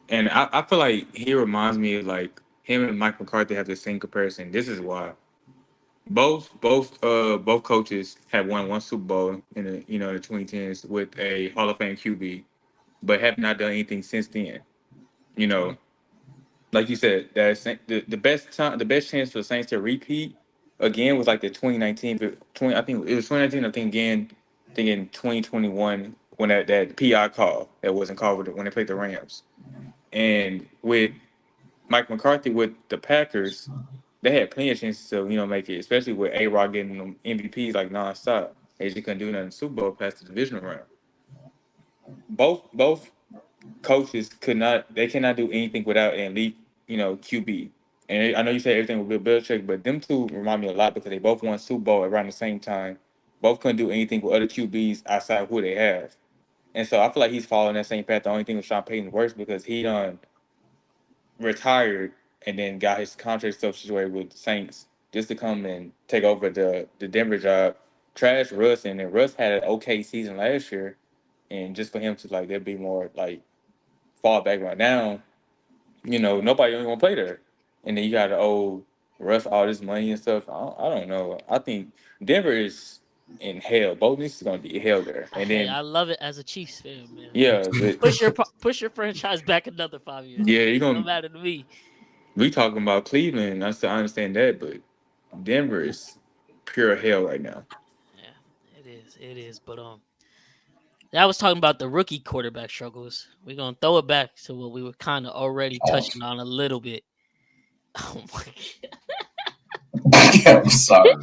and I feel like he reminds me of like him and Mike McCarthy have the same comparison. This is why both coaches have won 1 Super Bowl in the the 2010s with a Hall of Fame QB, but have not done anything since then. You know, like you said, the best chance for the Saints to repeat again was like the 2019, I think it was 2019. I think again, in 2021 when that PI call that wasn't called when they played the Rams, and with Mike McCarthy with the Packers, they had plenty of chances to make it, especially with A-Rod getting them MVPs like nonstop. They just couldn't do nothing in the Super Bowl past the divisional round. Both coaches cannot do anything without an elite, QB. And I know you say everything with Bill Belichick, but them two remind me a lot because they both won Super Bowl around the same time. Both couldn't do anything with other QBs outside of who they have. And so I feel like he's following that same path. The only thing with Sean Payton worse because he done retired and then got his contract stuff situated with the Saints just to come and take over the Denver job. Trash Russ, and then Russ had an okay season last year. And just for him to there'd be more fall back right now, nobody even want to play there. And then you got the old Russ, all this money and stuff. I don't know. I think Denver is in hell. Both Knicks is gonna be hell there. And then I love it as a Chiefs fan, man. yeah, but, push your franchise back another 5 years. yeah, you're gonna. No matter to me. We talking about Cleveland. I understand that, but Denver is pure hell right now. Yeah, it is. But I was talking about the rookie quarterback struggles. We're gonna throw it back to what we were kind of already touching on a little bit. Oh my I'm sorry.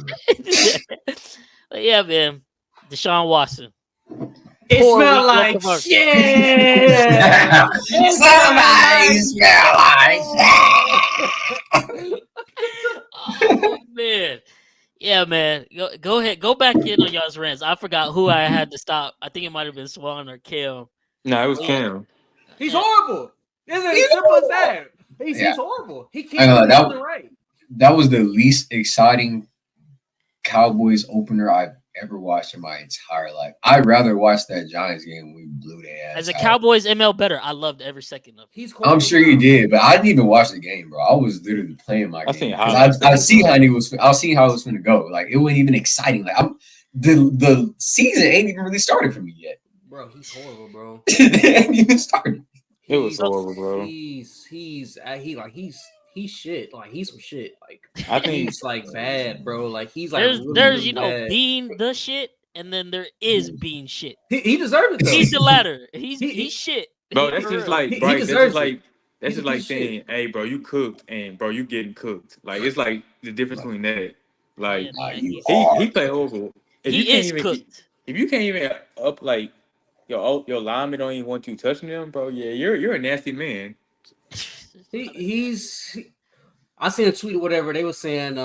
But yeah, man. Deshaun Watson. It smelled like shit. Somebody smell like shit. Oh man. Yeah, man. Go ahead. Go back in on y'all's rants. I forgot who I had to stop. I think it might have been Swann or Kam. No, it was Kam. He's horrible. It's as simple as that. He's horrible. He can't do nothing right. That was the least exciting Cowboys opener I've ever watched in my entire life. I'd rather watch that Giants game when we blew their ass. As a Cowboys ML better, I loved every second of it. I'm sure you did, but I didn't even watch the game, bro. I was literally playing my game. I see how it was going to go. Like it wasn't even exciting. Like the season ain't even really started for me yet. Bro, he's horrible, bro. It ain't even started. It was horrible, bro. He's shit. Like he's some shit. Like I think he's bad, bro. Like he's like there's really bad. being the shit, and then there is being shit. He deserves it though. He's the latter. He's shit. Bro, that's just like Bryce. That's just like saying, hey, bro, you cooked, and bro, you getting cooked. Like it's like the difference between that. Like he played horrible. He is cooked. If you can't even up like your lineman don't even want you touching them, bro. Yeah, you're a nasty man. I seen a tweet or whatever. They were saying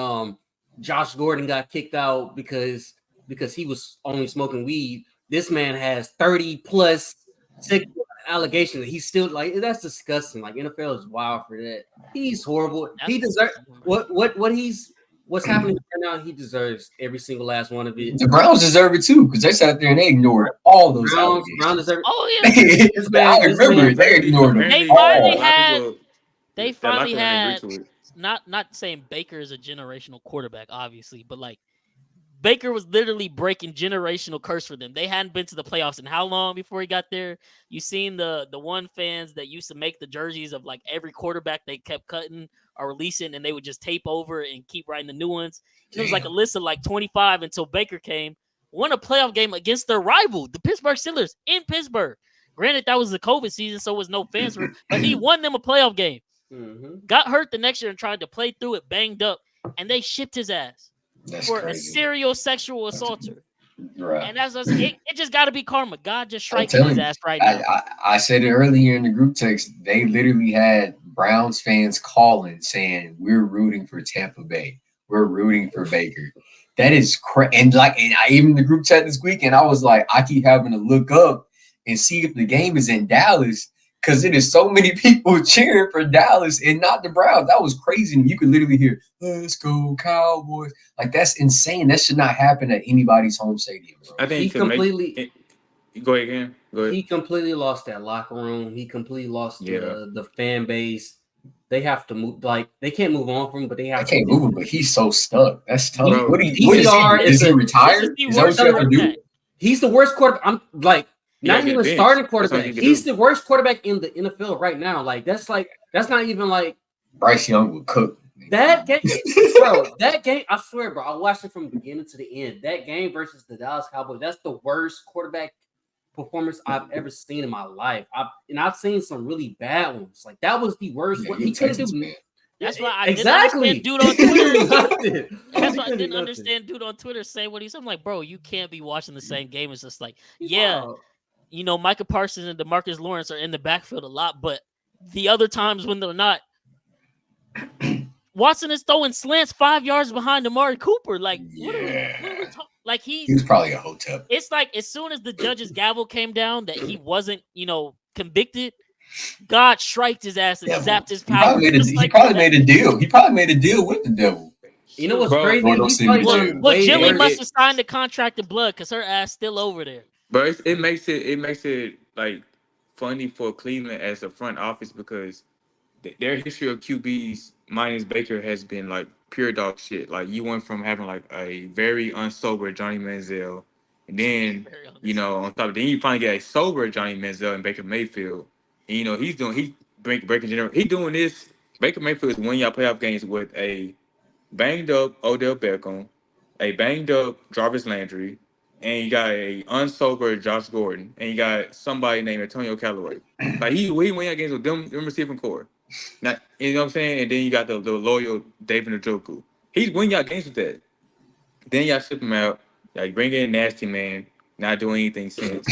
Josh Gordon got kicked out because he was only smoking weed. This man has 30 plus allegations. He's still that's disgusting. Like NFL is wild for that. He's horrible. He deserves what's happening right now. He deserves every single last one of it. The Browns deserve it too because they sat there and they ignored all those Browns deserve. Oh yeah, I remember they ignored them. They finally had not saying Baker is a generational quarterback, obviously, but like Baker was literally breaking generational curse for them. They hadn't been to the playoffs in how long before he got there? You seen the one fans that used to make the jerseys of like every quarterback they kept cutting or releasing, and they would just tape over and keep writing the new ones. It was like a list of like 25 until Baker came, won a playoff game against their rival, the Pittsburgh Steelers in Pittsburgh. Granted, that was the COVID season, so it was no fans, but he won them a playoff game. Mm-hmm. Got hurt the next year and tried to play through it, banged up, and they shipped his ass for crazy. A serial sexual assaulter. Right. And that's it just got to be karma. God just striking his ass right now. I said it earlier in the group text. They literally had Browns fans calling saying, "We're rooting for Tampa Bay. We're rooting for Baker." That is crazy. And I even in the group chat this weekend, I was like, I keep having to look up and see if the game is in Dallas. Because it is so many people cheering for Dallas and not the Browns. That was crazy. And you could literally hear, "Let's go Cowboys." Like, that's insane. That should not happen at anybody's home stadium, bro. I think he completely go ahead again. Go ahead. He completely lost that locker room. He completely lost the fan base. They have to move. Like, they can't move on from him, but they have to. Can't move him, but he's so stuck. That's tough. Bro, what is he retired? Is that what you have to do? He's the worst quarterback. I'm like, not even starting quarterback. He's the worst quarterback in the NFL right now. Like that's not even like Bryce Young would cook. That game, bro. That game, I swear, bro. I watched it from the beginning to the end. That game versus the Dallas Cowboys. That's the worst quarterback performance I've ever seen in my life. I've seen some really bad ones. Like that was the worst. Yeah, What you he couldn't Texans, do. man. That's why I Exactly. didn't understand dude on Twitter. Nothing. That's why I He couldn't do didn't nothing. understand dude on Twitter saying what he's. I'm like, bro, you can't be watching the same game. It's just like, He's yeah, wild. you know, Micah Parsons and DeMarcus Lawrence are in the backfield a lot, but the other times when they're not, Watson is throwing slants 5 yards behind Amari Cooper. Like, what are we talking? Like He was probably a hotep. It's like as soon as the judge's gavel came down that he wasn't, convicted, God striked his ass and zapped his power. He probably made a deal. He probably made a deal with the devil. You know what's Bro, crazy? Lord, He's don't probably send me done to- way Jilly worse. must have signed the contract in blood because her ass still over there. But it makes it like funny for Cleveland as a front office because their history of QBs minus Baker has been like pure dog shit. Like you went from having like a very unsober Johnny Manziel, and then on top of then you finally get a sober Johnny Manziel and Baker Mayfield. And he's breaking general. He's doing this. Baker Mayfield is winning y'all playoff games with a banged up Odell Beckham, a banged up Jarvis Landry, and you got a unsober Josh Gordon, and you got somebody named Antonio Callaway. Like he winning games with them receiving core. Now, you know what I'm saying? And then you got the loyal David Njoku. He's winning y'all games with that. Then y'all ship him out. Y'all bring in Nasty Man, not doing anything since.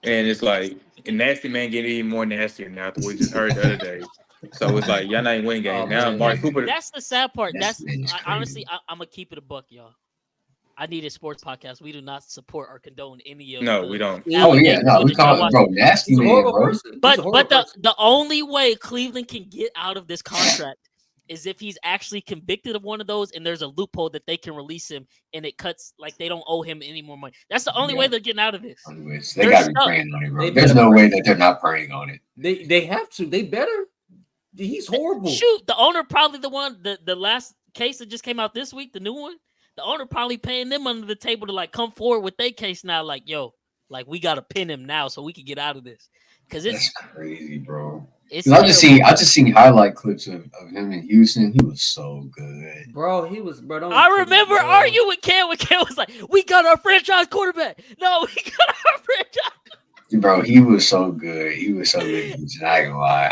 And it's like, and Nasty Man getting even more nastier now after we just heard the other day. So it's like, y'all not even winning games. Now, Mark Cooper. That's the sad part. Honestly, I'm going to keep it a buck, y'all. I need a sports podcast. We do not support or condone any of No, we don't. Oh yeah, no, we call it bro nasty man, bro. But the only way Cleveland can get out of this contract is if he's actually convicted of one of those and there's a loophole that they can release him and it cuts like they don't owe him any more money. That's the only way they're getting out of this. They gotta be praying on it, bro. There's no way that they're not praying on it. They have to. They better. He's horrible. Shoot, the owner probably the one the last case that just came out this week, the new one. The owner probably paying them under the table to like come forward with their case now. Like, yo, like we gotta pin him now so we can get out of this. Cause it's crazy, bro. I just seen highlight clips of him in Houston. He was so good, bro. He was, bro. I remember arguing with Kam when Kam was like, "We got our franchise quarterback." No, we got our franchise. Bro, he was so good. He was so good. I ain't gonna lie.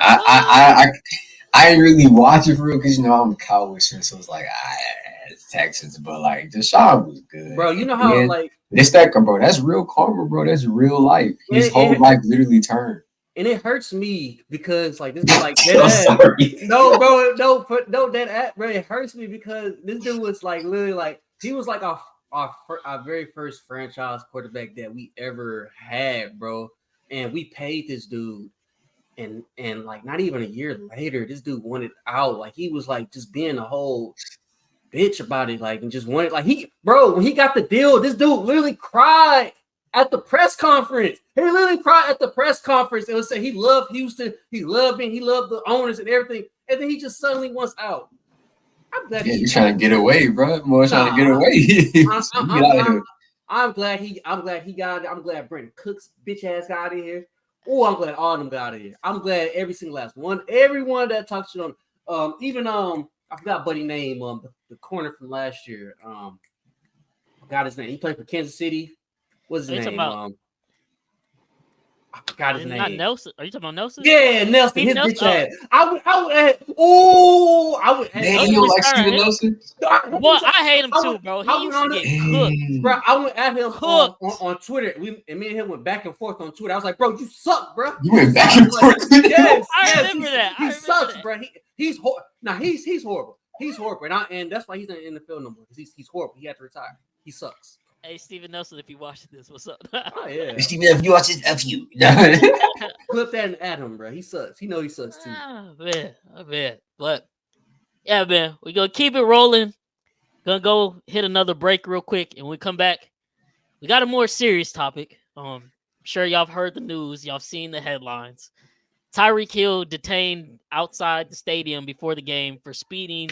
I didn't really watch it for real because I'm a Cowboys fan, so it's like Texans, but like Deshaun was good, bro. You know how like it's that, bro. That's real karma, bro. That's real life. His whole life literally turned. And it hurts me because like this is like no, bro, bro. It hurts me because this dude was like literally like he was like our very first franchise quarterback that we ever had, bro. And we paid this dude. And like not even a year later, this dude wanted out. Like he was like just being a whole bitch about it, like and just wanted like when he got the deal, this dude literally cried at the press conference. He literally cried at the press conference and would say he loved Houston, he loved me, he loved the owners and everything, and then he just suddenly wants out. I'm glad he's trying to get away, bro. Trying to get away. I'm glad he got it. I'm glad Brandon Cooks bitch ass got out of here. Oh, I'm glad all of them got out of here. I'm glad every single last one, everyone that talks shit on, even I forgot buddy name, the corner from last year. I forgot his name. He played for Kansas City. What's his name? I forgot his name. Not Nelson. Are you talking about Nelson? Yeah, Nelson. His bitch ass. I would add. Man, you don't like Steven Nelson? Boy, I hate him too, bro. He used to get cooked. Bro, I went at him on Twitter. Me and him went back and forth on Twitter. I was like, bro, you suck, bro. You went back and forth. Yes, I remember that. He sucks, bro. He's horrible. Now he's horrible. He's horrible, and that's why he's not in the NFL no more. Because he's horrible. He had to retire. He sucks. Hey, Steven Nelson, if you watching this, what's up? Oh, yeah. Steven, if you watch this, F you. Clip that and add him, bro. He sucks. He know he sucks, too. I bet. But, yeah, man, we're going to keep it rolling. Going to go hit another break real quick. And when we come back, we got a more serious topic. I'm sure y'all have heard the news. Y'all have seen the headlines. Tyreek Hill detained outside the stadium before the game for speeding.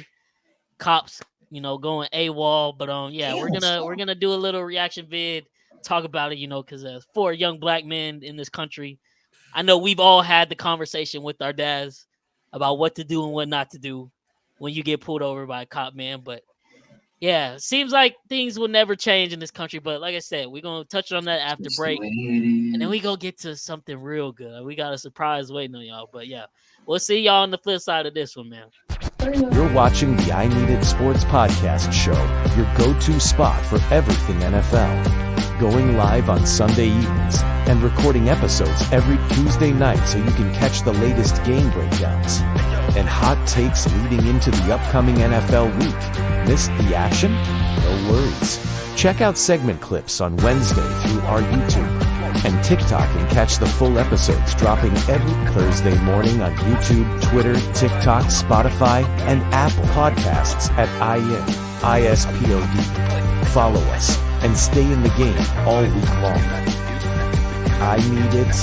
Cops going AWOL, but we're gonna do a little reaction vid, talk about it, because as 4 young black men in this country, I know we've all had the conversation with our dads about what to do and what not to do. when you get pulled over by a cop, man. But yeah, seems like things will never change in this country. But like I said, we're gonna touch on that after break, and then we go get to something real good. We got a surprise waiting on y'all. But yeah, we'll see y'all on the flip side of this one, man. You're watching the I Need It Sports Podcast Show, your go-to spot for everything NFL. Going live on Sunday evenings and recording episodes every Tuesday night so you can catch the latest game breakdowns and hot takes leading into the upcoming NFL week. Missed the action? No worries. Check out segment clips on Wednesday through our YouTube and TikTok and catch the full episodes dropping every Thursday morning on YouTube, Twitter, TikTok, Spotify, and Apple Podcasts at INISPod. Follow us and stay in the game all week long. I need it.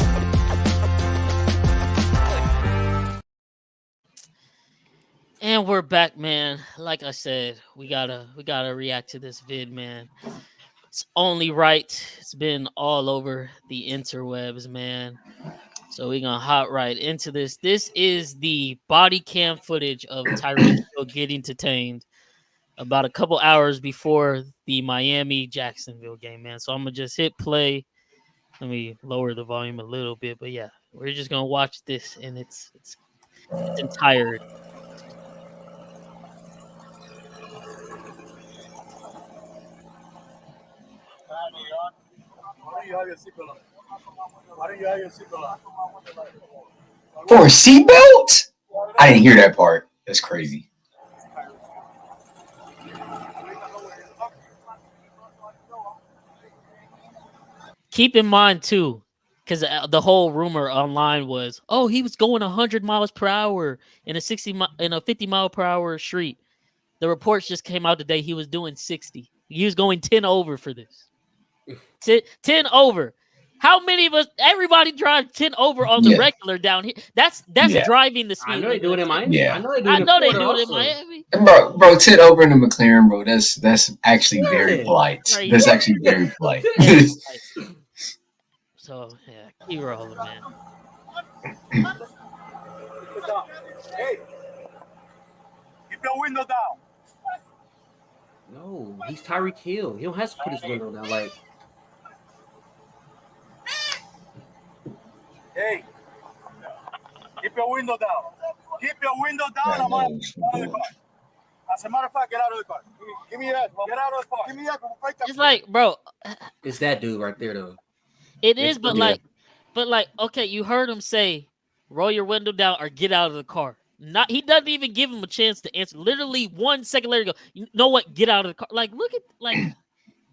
And we're back, man. Like I said, we gotta react to this vid, man. It's only right. It's been all over the interwebs, man. So we're gonna hop right into this. This is the body cam footage of Tyreek Hill getting detained about a couple hours before the Miami-Jacksonville game, man. So I'm gonna just hit play. Let me lower the volume a little bit, but yeah, we're just gonna watch this in its entirety. For a seatbelt? I didn't hear that part. That's crazy. Keep in mind too, because the whole rumor online was, oh, he was going 100 miles per hour in a 50 mile per hour street. The reports just came out today. He was doing 60. He was going 10 over for this. 10 over. How many of us? Everybody drives 10 over on the regular down here. That's driving the speed. I know they do it in Miami. Yeah. I know they do it in Miami. Bro, 10 over in the McLaren, bro. That's actually very polite. Right. That's actually very polite. So yeah, keep rolling, man. Hey, keep your window down. No, he's Tyreek Hill. He don't have to put his window down. Like, hey, keep your window down. Keep your window down. I'm out of the car. As a matter of fact, get out of the car. Give me that. Get out of the car. Give me that. It's like, bro, it's that dude right there, though. it is, but like, okay, you heard him say, roll your window down or get out of the car. He doesn't even give him a chance to answer. Literally 1 second later, go, you know what? Get out of the car. Like, look at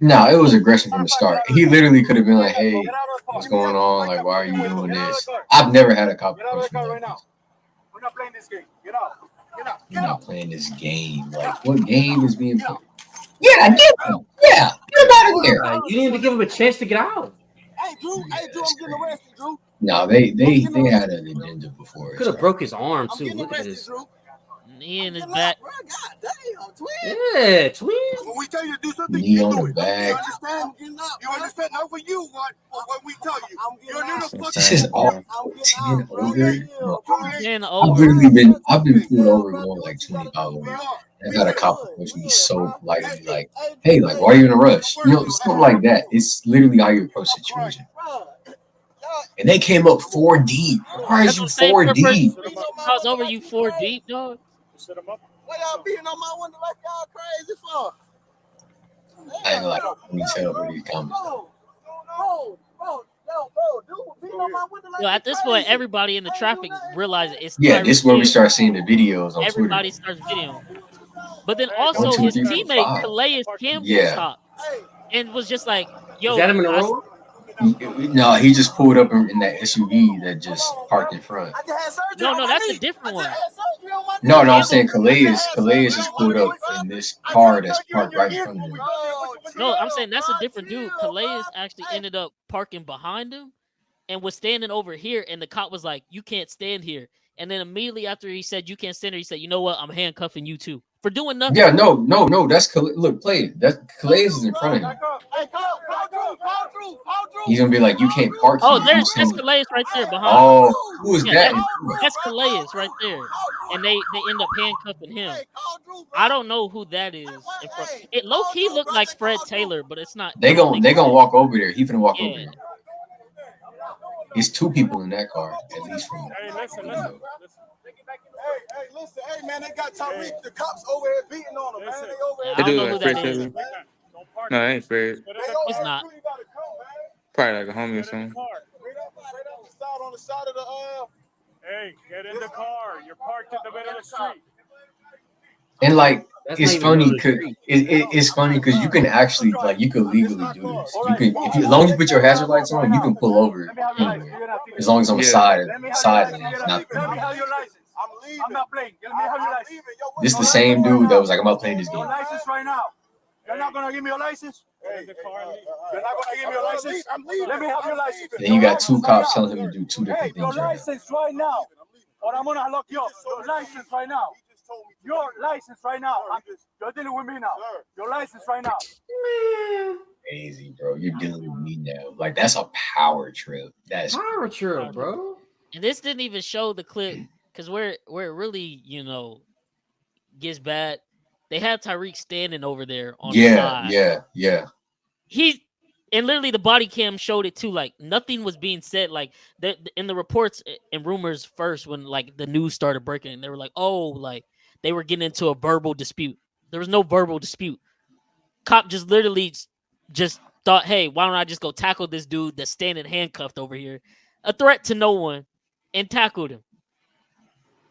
No, it was aggressive from the start. He literally could have been like, hey, what's going on? Like, why are you doing this? I've never had a conversation like this. We're not playing this game. Get out. Get out. You're not playing this game. Like, what game is being played? Yeah, get him. Yeah, get him out of here. You didn't even give him a chance to get out. Hey, Drew, I'm getting arrested, Drew. No, they had an agenda before. Could have broke his arm too. Look at this. knee in his back. God damn, twin. Yeah, twin. When we tell you to do something, Knee you on do the it. back. You understand? Not for you, what we tell you. You're a little fucking. This is all 10 over. I've been pulled over going like 25 over. I got a cop approach me so politely, like, hey, like, why are you in a rush? You know, something like that. It's literally how you approach the situation. And they came up 4 deep. Why is you 4 deep? I was over you 4 deep, dog. Why y'all beating on my window like y'all crazy for? I ain't like, let me tell where these comments. Yo, at this point, everybody in the traffic realizes it's this is where we start seeing the videos on everybody Twitter. starts videoing. But then also 1, 2, his 3, 4, teammate 5. Calais Campbell stopped and was just like, "Yo, Is that him in the road?" No, he just pulled up in that SUV that just parked in front. No, that's a different one. No, I'm saying Calais just pulled up in this car that's parked right in front of him. No, I'm saying that's a different dude. Calais actually ended up parking behind him and was standing over here, and the cop was like, "You can't stand here." And then immediately after he said, "You can't stand here," he said, "You know what? I'm handcuffing you too for doing nothing." Yeah, no. That's Calais. Look, play it. That Calais is in front of him. He's gonna be like, you can't park Oh, here. there's Calais right there behind. Oh, who is Yeah, that? that's Calais right there, and they end up handcuffing him. I don't know who that is. It low key looked like Fred Taylor, but it's not. They gonna walk over there. He finna walk over Yeah. there. It's 2 people in that car, at least from. Hey, listen. Hey, man, they got Tyreek. The cops over here beating on him, man. They over here. I don't know who Fred that is. Taylor. No, it ain't Fred. It's not. Probably like a homie or something. On the side of the Hey, get in the car. You're parked in the middle of the street. And like, That's it's not funny even because it's funny because you can actually you can legally do this. You can as long as you put your hazard lights on, you can pull over anywhere. As long as on the side lane, not Let me have your license. I'm leaving. I'm not playing. Let me have your license. This the same dude that was like, I'm not playing this game. Your license right now. You're not gonna give me your license? You're not gonna give me your license? I'm leaving. Let me have your license. Then you got 2 cops telling him to do 2 different Your things right now. license right now. Or I'm gonna lock you up. Your license right now. Your license right now. You're dealing with me now. Your license right now. Crazy, bro. You're dealing with me now. Like, that's a power trip. That's Power trip, bro. And this didn't even show the clip because where it really gets bad. They had Tyreek standing over there on the side. Yeah. And literally the body cam showed it too. Like nothing was being said. Like in the reports and rumors first, when like the news started breaking, they were like, "Oh, like they were getting into a verbal dispute." There was no verbal dispute. Cop just literally just thought, "Hey, why don't I just go tackle this dude that's standing handcuffed over here, a threat to no one," and tackled him.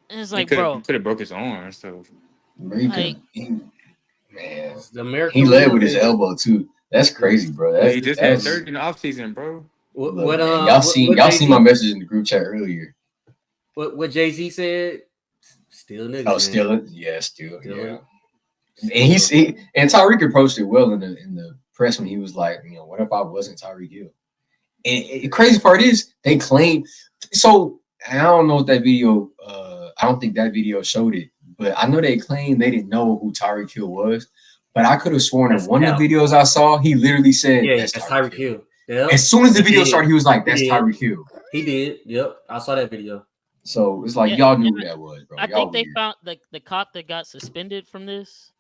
And it's like, bro, could have broke his arm. So. Man, The he led with his elbow too. That's crazy, bro. He just had surgery in the offseason, bro. Y'all seen my message in the group chat earlier. What Jay-Z said? Still nigga. Oh, still, yeah. And Tyreek approached it well in the press when he was like, what if I wasn't Tyreek Hill? And the crazy part is they claim. So I don't know if that video. I don't think that video showed it. But I know they claimed they didn't know who Tyreek Hill was. But I could have sworn in one of the videos I saw, he literally said, that's Tyreek Hill. Yep. As soon as the video started, he was like, that's Tyreek Hill. He did. Yep. I saw that video. So it's like, y'all knew who that was, bro. I think they found the cop that got suspended from this.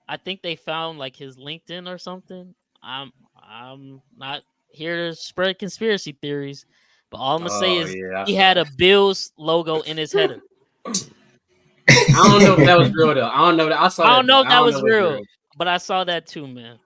I think they found like his LinkedIn or something. I'm not here to spread conspiracy theories, but all I'm going to say is he had a Bills logo in his header. I don't know if that was real though. I don't know that. I don't know if that was real, but I saw that too, man.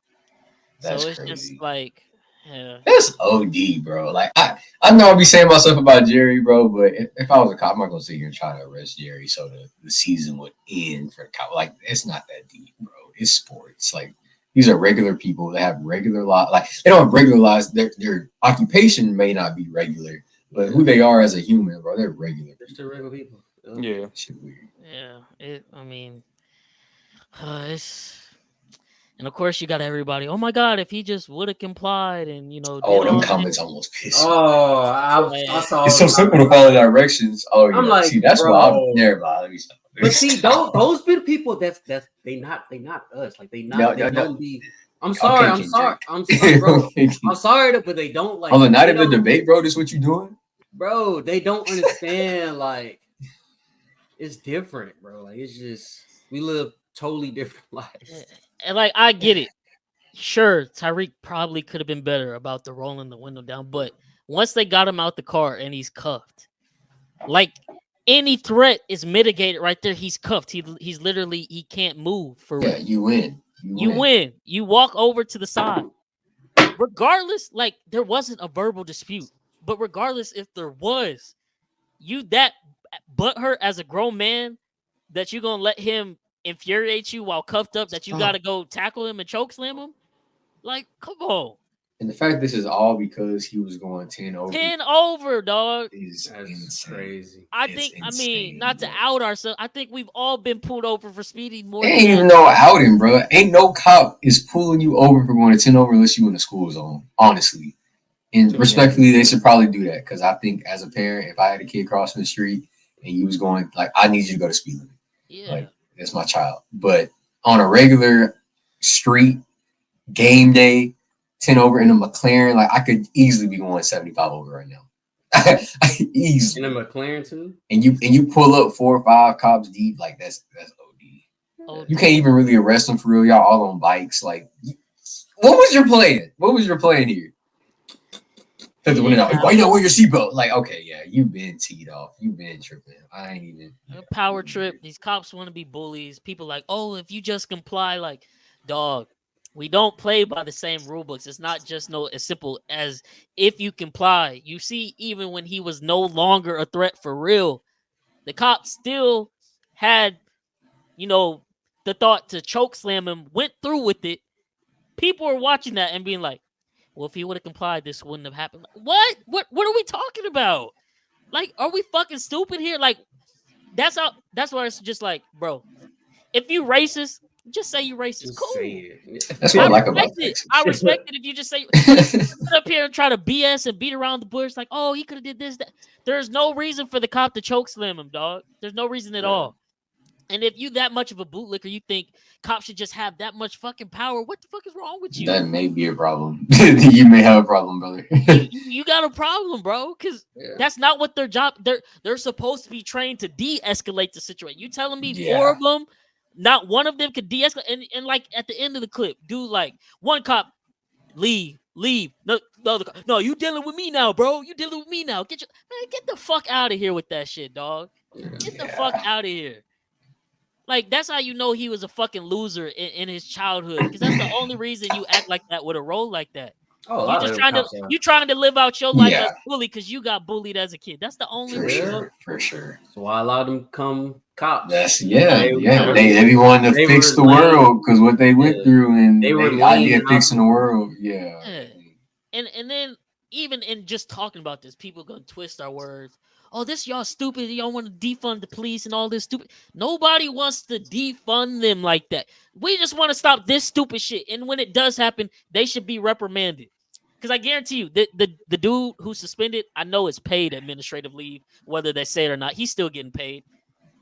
That's so it's crazy. Just like, yeah, that's OD, bro. Like I know I'll be saying myself about Jerry, bro, but if I was a cop, I'm not gonna sit here and try to arrest Jerry so the season would end for the cop. Like it's not that deep, bro. It's sports. Like these are regular people that have regular lives. Like they don't have regular lives. Their occupation may not be regular, but who they are as a human, bro, they're regular. They're still regular people. Yeah. Shit weird. Yeah, and of course you got everybody. Oh my God, if he just would have complied and them comments almost pissed me. Oh, I saw. It's so simple to follow directions. Oh, I'm like, see, that's why I'm there. Let me stop. But see, those be the people that's they not us. Like they don't be. I'm sorry, bro. I'm sorry, but they don't like. On the night of the debate, bro, this what you doing, bro? They don't understand like. It's different, bro. Like it's just we live totally different lives. And like I get it. Sure, Tyreek probably could have been better about the rolling the window down, but once they got him out the car and he's cuffed, like any threat is mitigated right there. He's cuffed. He's literally he can't move for real. You win. You win. You walk over to the side. Regardless, like there wasn't a verbal dispute, but regardless if there was, you that butthurt as a grown man that you're gonna let him infuriate you while cuffed up, that you gotta go tackle him and choke slam him. Like, come on. And the fact this is all because he was going 10 over. 10 over, dog. Is crazy. I mean, not to out ourselves. I think we've all been pulled over for speeding more. Ain't even no outing, bro. Ain't no cop is pulling you over for going to 10 over unless you in the school zone, honestly. And respectfully, they should probably do that because I think as a parent, if I had a kid crossing the street and he was going, like, I need you to go to speed limit. Yeah. Like, that's my child. But on a regular street, game day, 10 over in a McLaren, like I could easily be going 75 over right now. Easily. In a McLaren too. And you pull up 4 or 5 cops deep, like that's OD. You can't even really arrest them for real. Y'all all on bikes. Like, what was your plan? What was your plan here? Why you not wear your seatbelt? Like, okay, yeah, you've been teed off. You've been tripping. I ain't even power trip. These cops want to be bullies. People like, oh, if you just comply, like, dog. We don't play by the same rule books. It's not just as simple as if you comply. You see, even when he was no longer a threat for real, the cops still had, the thought to choke slam him, went through with it. People are watching that and being like, well, if he would have complied, this wouldn't have happened. What are we talking about? Like, are we fucking stupid here? Like, that's why it's just like, bro, if you racist, just say you racist. Just cool. That's what I like about it. I respect it if you just say sit up here and try to BS and beat around the bush like, oh, he could have did this, that. There's no reason for the cop to choke slam him, dog. There's no reason at all. And if you that much of a bootlicker, you think cops should just have that much fucking power, what the fuck is wrong with you? That may be a problem. You may have a problem, brother. you got a problem, bro, because that's not what their job. They're supposed to be trained to de-escalate the situation. You telling me 4 of them, not one of them could de-escalate? And like at the end of the clip, dude, like one cop, leave. No, you dealing with me now, bro. You dealing with me now. Get the fuck out of here with that shit, dog. Get the fuck out of here. Like, that's how you know he was a fucking loser in his childhood. Because that's the only reason you act like that with a role like that. Oh, you trying to live out your life as a bully because you got bullied as a kid. That's the only reason. For sure. So I allowed them to become cops. They be wanting to fix the world because what they went through and they were idea of fixing the world. Yeah. And then even in just talking about this, people gonna twist our words. Oh, this y'all stupid. Y'all want to defund the police and all this stupid. Nobody wants to defund them like that. We just want to stop this stupid shit. And when it does happen, they should be reprimanded. Because I guarantee you, the dude who's suspended, I know it's paid administrative leave, whether they say it or not. He's still getting paid.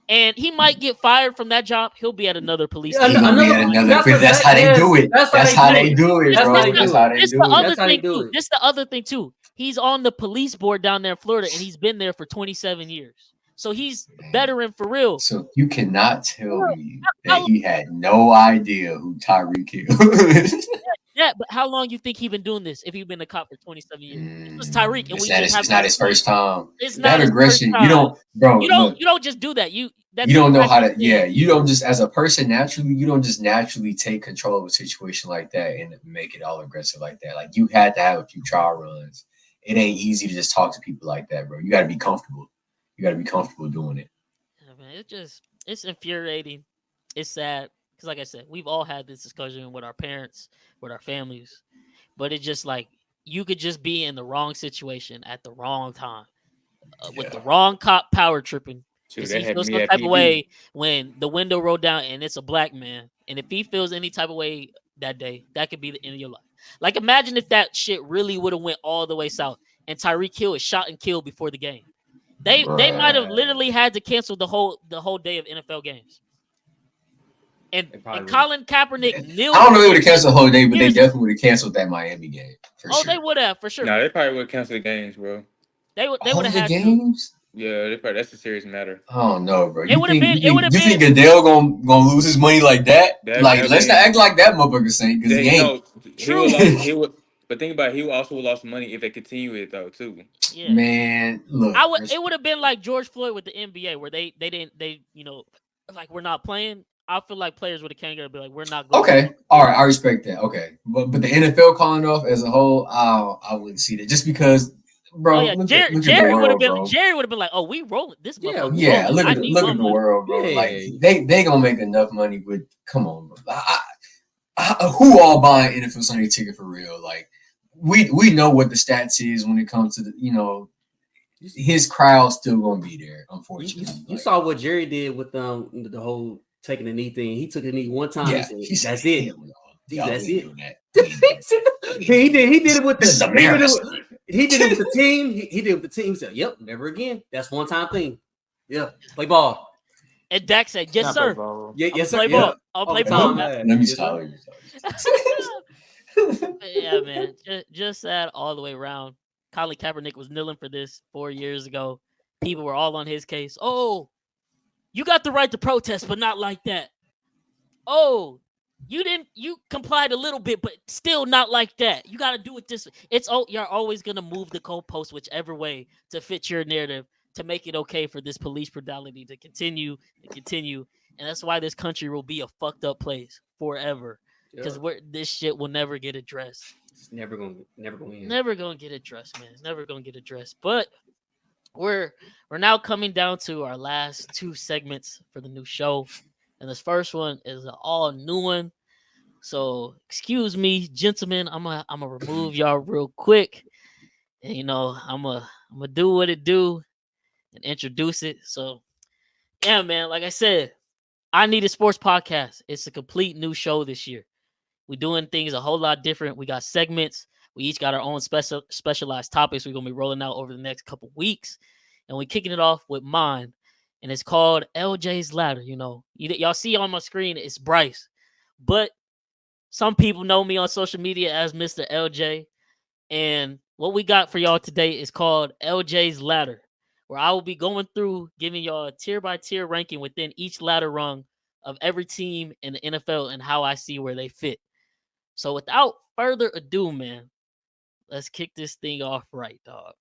And he might get fired from that job. He'll be at another police station. That's how they do it. That's how they do it, bro. That's how they do it. This is the other thing, too. He's on the police board down there in Florida, and he's been there for 27 years. So he's veteran for real. So you cannot tell me that he had no idea who Tyreek Hill is. Yeah, but how long you think he been doing this? If he's been a cop for 27 years, it was Tyreek, and it's not his first time. It's that not aggression. You don't, bro. You don't just do that. You don't know how to. Yeah, you don't just as a person naturally. You don't just naturally take control of a situation like that and make it all aggressive like that. Like you had to have a few trial runs. It ain't easy to just talk to people like that, bro. You got to be comfortable. You got to be comfortable doing it. Yeah, man, it's infuriating. It's sad. Because like I said, we've all had this discussion with our parents, with our families. But it's just like, you could just be in the wrong situation at the wrong time. With the wrong cop power tripping. Because he feels some type of way when the window rolled down and it's a black man. And if he feels any type of way that day, that could be the end of your life. Like, imagine if that shit really would have went all the way south and Tyreek Hill is shot and killed before the game. They might have literally had to cancel the whole day of NFL games. And Colin Kaepernick knew. I don't know if they would have canceled the whole day, but they definitely would have canceled that Miami game. They would have, for sure. No, they probably would have canceled the games, bro. They would have had games. Yeah, that's a serious matter. Oh no, bro! You think Goodell gonna lose his money like that? Let's not act like that motherfucker saying because he ain't. True. But think about it, he also lost money if they continue it though too. Yeah. Man, look. It would have been like George Floyd with the NBA, where they like, we're not playing. I feel like players would have came and be like, we're not going. Okay, all right, I respect that. Okay, but the NFL calling off as a whole, I wouldn't see that just because. Bro, Jerry would have been like, "Oh, we rolling this." Yeah, look at the world, bro. Yeah. Like they gonna make enough money with. Come on, bro. Who all buying NFL Sunday ticket for real? Like we know what the stats is when it comes to his crowd's still gonna be there. Unfortunately, you saw what Jerry did with the whole taking a knee thing. He took a knee one time. Yeah, he said, that's it. That's it. He did it with the America. He did it with the team. He did it with the team. He said, "Yep, never again. That's one time thing. Yeah, play ball." And Dak said, "Yes, sir. Yes, sir. Play ball. I'll play ball." Let me stop. Yeah, man. Just sad all the way around. Colin Kaepernick was kneeling for this 4 years ago. People were all on his case. Oh, you got the right to protest, but not like that. Oh, you complied a little bit, but still not like that. You got to do it this way. You're always going to move the goalpost whichever way to fit your narrative to make it okay for this police brutality to continue. And that's why this country will be a fucked up place forever. Because this shit will never get addressed. It's never gonna end. Never gonna get addressed, man. It's never gonna get addressed. But we're now coming down to our last 2 segments for the new show. And this first one is an all new one. So excuse me, gentlemen. I'm gonna remove y'all real quick. And I'm gonna do what it do and introduce it. So yeah, man, like I said, I Need a Sports Podcast. It's a complete new show this year. We're doing things a whole lot different. We got segments. We each got our own specialized topics we're going to be rolling out over the next couple weeks. And we're kicking it off with mine. And it's called LJ's Ladder. Y'all see on my screen, it's Bryce. But some people know me on social media as Mr. LJ. And what we got for y'all today is called LJ's Ladder, where I will be going through giving y'all a tier-by-tier ranking within each ladder rung of every team in the NFL and how I see where they fit. So without further ado, man, let's kick this thing off right, dog.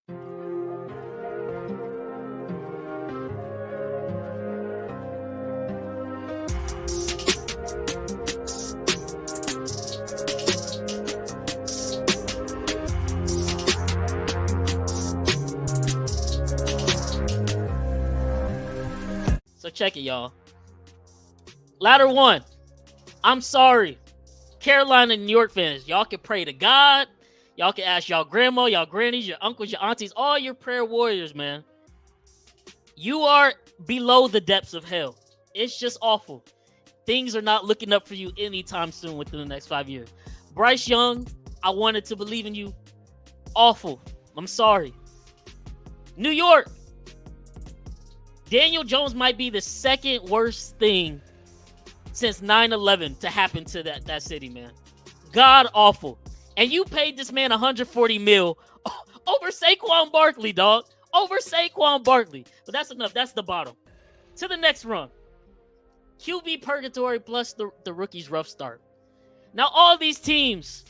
So check it, y'all. Ladder 1. I'm sorry. Carolina and New York fans, y'all can pray to God. Y'all can ask y'all grandma, y'all grannies, your uncles, your aunties, all your prayer warriors, man. You are below the depths of hell. It's just awful. Things are not looking up for you anytime soon within the next 5 years. Bryce Young, I wanted to believe in you. Awful. I'm sorry. New York. Daniel Jones might be the second worst thing since 9/11 to happen to that city, man. God awful. And you paid this man $140 million over Saquon Barkley, dog. Over Saquon Barkley. But that's enough. That's the bottom. To the next run. QB purgatory plus the rookie's rough start. Now, all these teams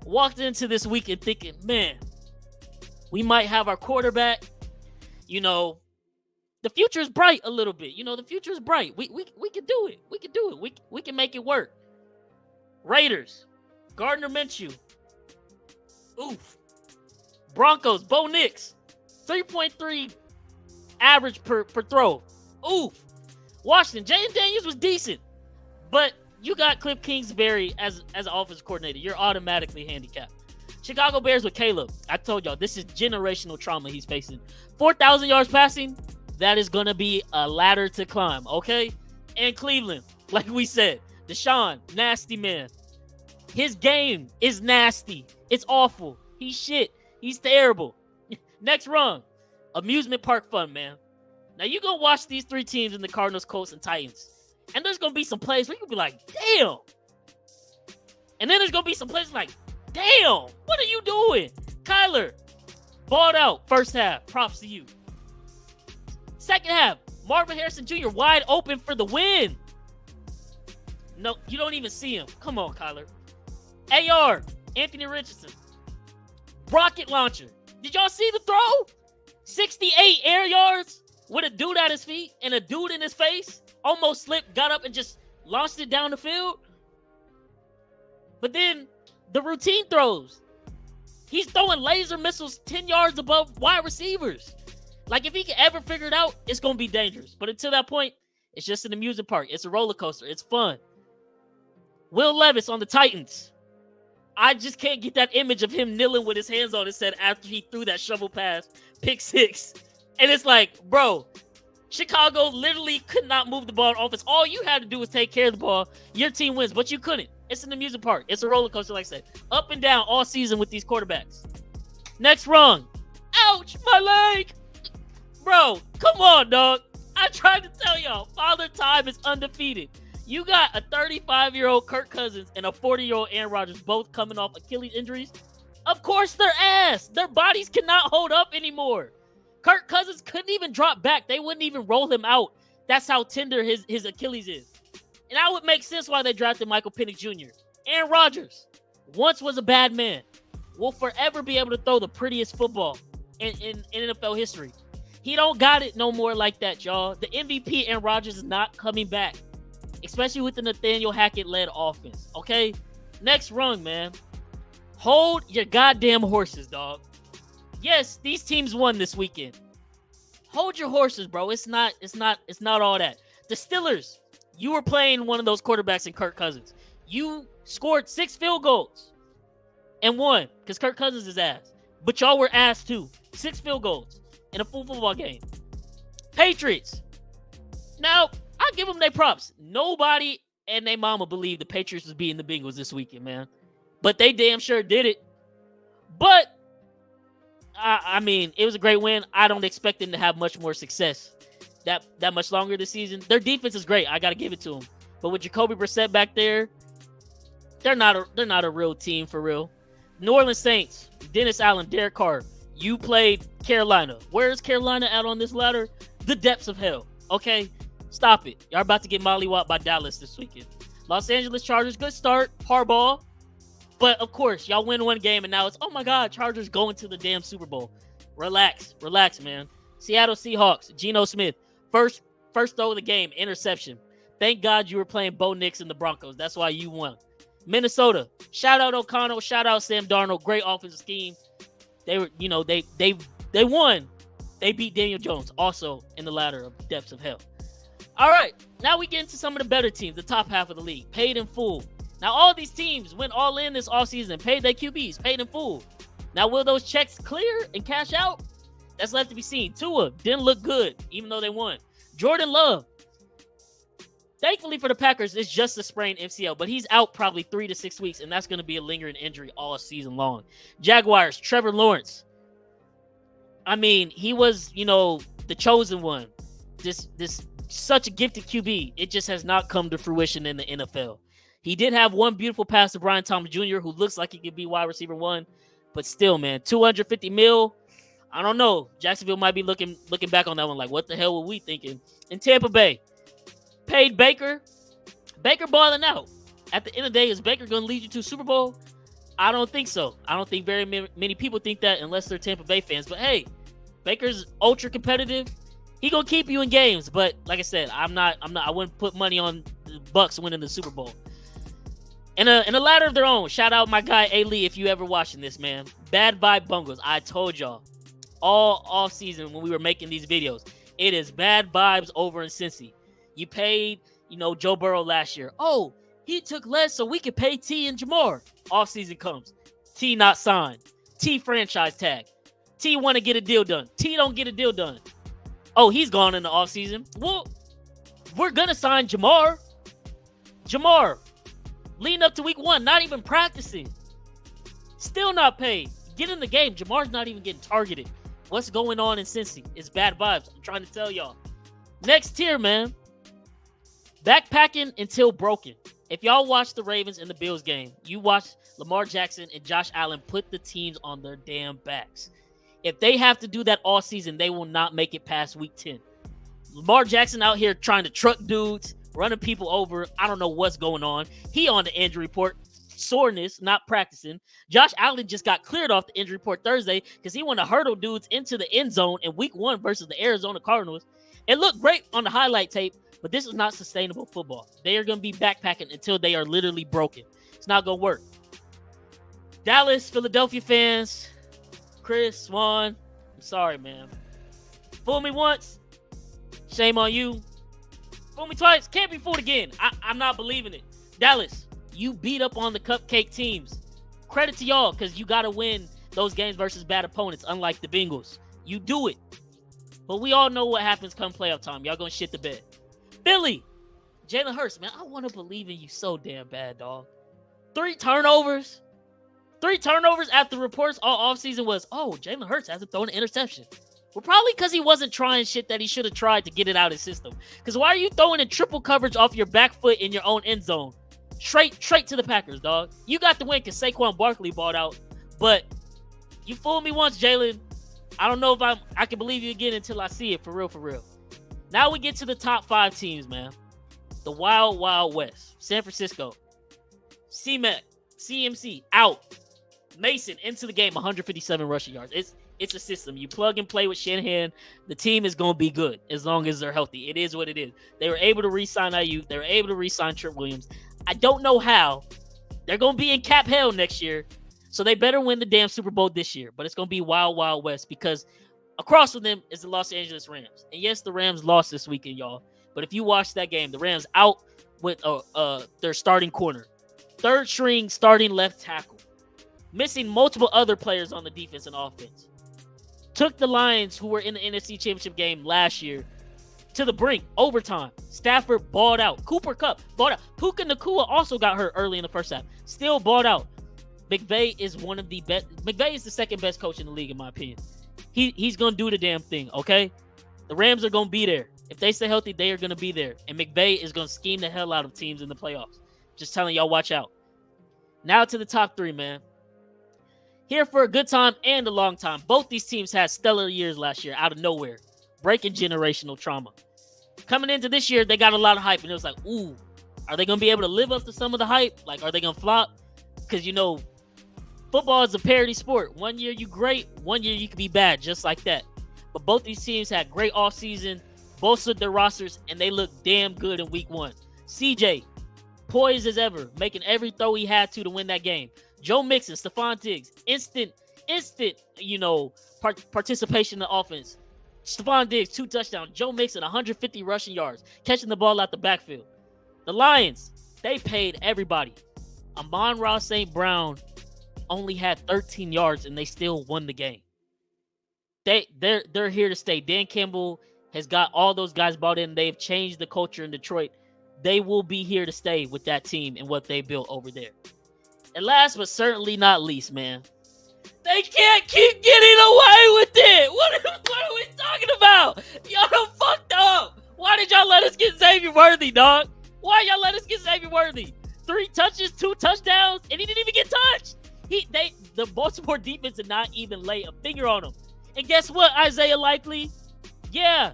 walked into this weekend thinking, man, we might have our quarterback. The future is bright a little bit. The future is bright. We can do it. We can do it. We can make it work. Raiders, Gardner Minshew. Oof. Broncos, Bo Nix. 3.3 average per throw. Oof. Washington, Jayden Daniels was decent. But you got Cliff Kingsbury as an offensive coordinator. You're automatically handicapped. Chicago Bears with Caleb. I told y'all, this is generational trauma he's facing. 4,000 yards passing. That is going to be a ladder to climb, okay? And Cleveland, like we said, Deshaun, nasty man. His game is nasty. It's awful. He's shit. He's terrible. Next rung, amusement park fun, man. Now, you're going to watch these 3 teams in the Cardinals, Colts, and Titans. And there's going to be some plays where you're going to be like, damn. And then there's going to be some plays like, damn, what are you doing? Kyler, balled out first half. Props to you. Second half, Marvin Harrison Jr. wide open for the win. No, you don't even see him. Come on, Kyler. AR, Anthony Richardson. Rocket launcher. Did y'all see the throw? 68 air yards with a dude at his feet and a dude in his face. Almost slipped, got up and just launched it down the field. But then the routine throws. He's throwing laser missiles 10 yards above wide receivers. Like, if he can ever figure it out, it's going to be dangerous. But until that point, it's just an amusement park. It's a roller coaster. It's fun. Will Levis on the Titans. I just can't get that image of him kneeling with his hands on his head after he threw that shovel pass, pick 6. And it's like, bro, Chicago literally could not move the ball on offense. All you had to do was take care of the ball. Your team wins, but you couldn't. It's an amusement park. It's a roller coaster, like I said. Up and down all season with these quarterbacks. Next rung. Ouch, my leg. Bro, come on, dog. I tried to tell y'all, Father Time is undefeated. You got a 35-year-old Kirk Cousins and a 40-year-old Aaron Rodgers both coming off Achilles injuries. Of course they're ass. Their bodies cannot hold up anymore. Kirk Cousins couldn't even drop back. They wouldn't even roll him out. That's how tender his Achilles is. And that would make sense why they drafted Michael Penix Jr. Aaron Rodgers once was a bad man. Will forever be able to throw the prettiest football in NFL history. He don't got it no more like that, y'all. The MVP Aaron Rodgers is not coming back, especially with the Nathaniel Hackett-led offense, okay? Next rung, man. Hold your goddamn horses, dog. Yes, these teams won this weekend. Hold your horses, bro. It's not all that. The Steelers, you were playing one of those quarterbacks in Kirk Cousins. You scored 6 field goals and won because Kirk Cousins is ass. But y'all were ass too. 6 field goals in a full football game. Patriots. Now, I give them their props. Nobody and their mama believed the Patriots was beating the Bengals this weekend, man. But they damn sure did it. But, I mean, it was a great win. I don't expect them to have much more success that much longer this season. Their defense is great. I got to give it to them. But with Jacoby Brissett back there, they're not a real team for real. New Orleans Saints, Dennis Allen, Derek Carr. You played Carolina. Where is Carolina at on this ladder? The depths of hell. Okay? Stop it. Y'all about to get mollywopped by Dallas this weekend. Los Angeles Chargers, good start. Harbaugh. But, of course, y'all win one game, and now it's, oh, my God, Chargers going to the damn Super Bowl. Relax, man. Seattle Seahawks, Geno Smith. First throw of the game, interception. Thank God you were playing Bo Nix and the Broncos. That's why you won. Minnesota, shout out O'Connell, shout out Sam Darnold. Great offensive scheme. They were, they won. They beat Daniel Jones, also in the ladder of depths of hell. All right, now we get into some of the better teams, the top half of the league, paid in full. Now, all these teams went all in this offseason, paid their QBs, paid in full. Now, will those checks clear and cash out? That's left to be seen. Tua didn't look good, even though they won. Jordan Love, thankfully for the Packers, it's just a sprained MCL, but he's out probably 3 to 6 weeks, and that's going to be a lingering injury all season long. Jaguars, Trevor Lawrence. I mean, he was, the chosen one. This such a gifted QB. It just has not come to fruition in the NFL. He did have one beautiful pass to Brian Thomas Jr., who looks like he could be wide receiver 1, but still, man, $250 million. I don't know. Jacksonville might be looking back on that one like, what the hell were we thinking? In Tampa Bay, paid Baker. Baker balling out. At the end of the day, is Baker going to lead you to a Super Bowl? I don't think so. I don't think very many people think that unless they're Tampa Bay fans. But hey, Baker's ultra competitive. He gonna keep you in games. But like I said, I wouldn't put money on the Bucs winning the Super Bowl. In a ladder of their own, shout out my guy A. Lee if you ever watching this, man. Bad Vibe Bungles. I told y'all all off season when we were making these videos, it is bad vibes over in Cincy. You paid, Joe Burrow last year. Oh, he took less so we could pay T and Jamar. Off season comes. T not signed. T franchise tag. T want to get a deal done. T don't get a deal done. Oh, he's gone in the off season. Well, we're gonna sign Jamar. Jamar, leading up to week 1, not even practicing. Still not paid. Get in the game. Jamar's not even getting targeted. What's going on in Cincy? It's bad vibes. I'm trying to tell y'all. Next tier, man. Backpacking until broken. If y'all watch the Ravens and the Bills game, you watch Lamar Jackson and Josh Allen put the teams on their damn backs. If they have to do that all season, they will not make it past week 10. Lamar Jackson out here trying to truck dudes, running people over. I don't know what's going on. He on the injury report. Soreness, not practicing. Josh Allen just got cleared off the injury report Thursday because he wanted to hurdle dudes into the end zone in week 1 versus the Arizona Cardinals. It looked great on the highlight tape, but this is not sustainable football. They are going to be backpacking until they are literally broken. It's not going to work. Dallas, Philadelphia fans, Chris, Swann, I'm sorry, man. Fool me once, shame on you. Fool me twice, can't be fooled again. I'm not believing it. Dallas, you beat up on the cupcake teams. Credit to y'all because you got to win those games versus bad opponents, unlike the Bengals. You do it. But we all know what happens come playoff time. Y'all going to shit the bed. Philly, Jalen Hurts, man, I want to believe in you so damn bad, dog. 3 turnovers. 3 turnovers after reports all offseason was, oh, Jalen Hurts hasn't thrown an interception. Well, probably because he wasn't trying shit that he should have tried to get it out of his system. Because why are you throwing in triple coverage off your back foot in your own end zone? Straight to the Packers, dog. You got the win because Saquon Barkley balled out. But you fooled me once, Jalen. I don't know if I can believe you again until I see it, for real. Now we get to the top 5 teams, man. The Wild Wild West. San Francisco. C-Mac. CMC out. Mason into the game, 157 rushing yards. It's a system. You plug and play with Shanahan. The team is going to be good as long as they're healthy. It is what it is. They were able to re-sign Ayuk. They were able to re-sign Trent Williams. I don't know how. They're going to be in cap hell next year, so they better win the damn Super Bowl this year. But it's going to be Wild Wild West because across from them is the Los Angeles Rams. And yes, the Rams lost this weekend, y'all. But if you watch that game, the Rams out with their starting corner. Third string starting left tackle. Missing multiple other players on the defense and offense. Took the Lions, who were in the NFC Championship game last year, to the brink. Overtime. Stafford balled out. Cooper Kupp balled out. Puka Nacua also got hurt early in the first half. Still balled out. McVay is one of the best. McVay is the second best coach in the league, in my opinion. He's going to do the damn thing, okay? The Rams are going to be there. If they stay healthy, they are going to be there. And McVay is going to scheme the hell out of teams in the playoffs. Just telling y'all, watch out. Now to the top 3, man. Here for a good time and a long time. Both these teams had stellar years last year out of nowhere. Breaking generational trauma. Coming into this year, they got a lot of hype. And it was like, ooh, are they going to be able to live up to some of the hype? Like, are they going to flop? Because, you know, football is a parity sport. One year you great, one year you can be bad, just like that. But both these teams had great offseason, bolstered their rosters, and they looked damn good in week 1. CJ, poised as ever, making every throw he had to win that game. Joe Mixon, Stephon Diggs, instant, participation in the offense. Stephon Diggs, 2 touchdowns. Joe Mixon, 150 rushing yards, catching the ball out the backfield. The Lions, they paid everybody. Amon-Ra St. Brown only had 13 yards, and they still won the game. They're here to stay. Dan Campbell has got all those guys bought in. They've changed the culture in Detroit. They will be here to stay with that team and what they built over there. And last but certainly not least, man, they can't keep getting away with it. What are we talking about? Y'all done fucked up. Why did y'all let us get Xavier Worthy, dog? Why y'all let us get Xavier Worthy? 3 touches, 2 touchdowns, and he didn't even get touched. The Baltimore defense did not even lay a finger on him. And guess what, Isaiah Likely? Yeah,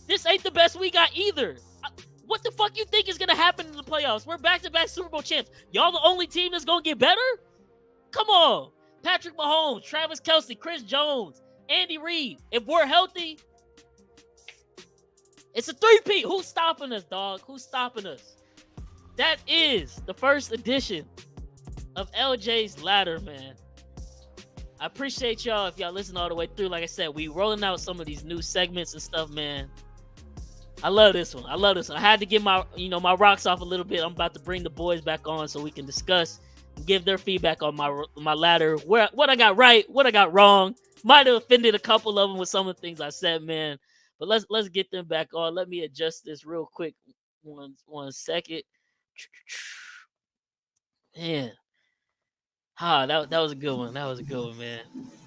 this ain't the best we got either. What the fuck you think is going to happen in the playoffs? We're back-to-back Super Bowl champs. Y'all the only team that's going to get better? Come on. Patrick Mahomes, Travis Kelce, Chris Jones, Andy Reid. If we're healthy, it's a 3-peat. Who's stopping us, dog? Who's stopping us? That is the first edition of LJ's Ladder, man. I appreciate y'all if y'all listen all the way through. Like I said, we rolling out some of these new segments and stuff, man. I love this one. I had to get my rocks off a little bit. I'm about to bring the boys back on so we can discuss and give their feedback on my ladder. What I got right, what I got wrong. Might have offended a couple of them with some of the things I said, man. But let's get them back on. Let me adjust this real quick. One second. Man. That was a good one. That was a good one, man.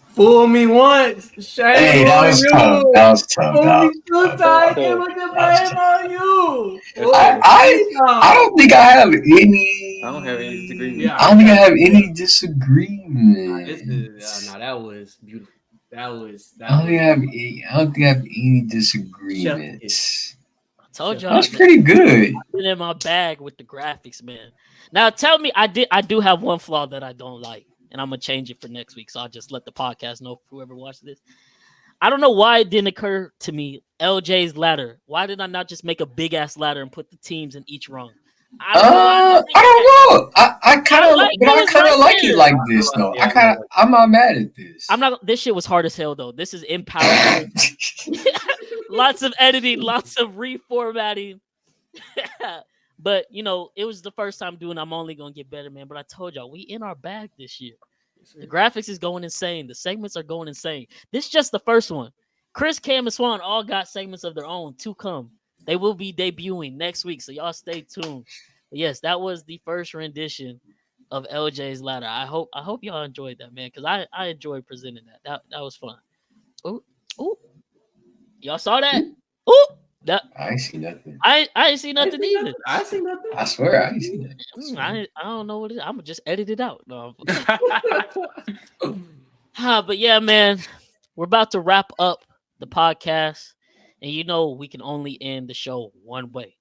Fool me once. Shame Hey, that was tough. That was tough. Fool me 2 times. It was a blame on you. I don't think I have any. I don't have any disagreement. Yeah, I don't think I have any disagreement. That was beautiful. I don't think I have any disagreements. I told y'all. That's pretty good. I've been in my bag with the graphics, man. Now tell me, I do have one flaw that I don't like, and I'm gonna change it for next week. So I'll just let the podcast know for whoever watched this. I don't know why it didn't occur to me. LJ's ladder. Why did I not just make a big ass ladder and put the teams in each rung? I don't know. I kind of like it like this though. I'm not mad at this. I'm not. This shit was hard as hell though. This is empowering. Lots of editing, lots of reformatting. But it was the first time doing. I'm only gonna get better, man. But I told y'all, we in our bag this year. The graphics is going insane. The segments are going insane. This is just the first one. Chris, Kam, and Swann all got segments of their own to come. They will be debuting next week, so y'all stay tuned. But yes, that was the first rendition of LJ's Ladder. I hope y'all enjoyed that, man, because I enjoyed presenting that. That was fun. Ooh. Y'all saw that? Ooh, that I ain't see nothing. I ain't see nothing either. I see nothing. I swear I ain't see nothing. I don't know what it is. I'm gonna just edit it out. No. But yeah, man, we're about to wrap up the podcast, and we can only end the show one way.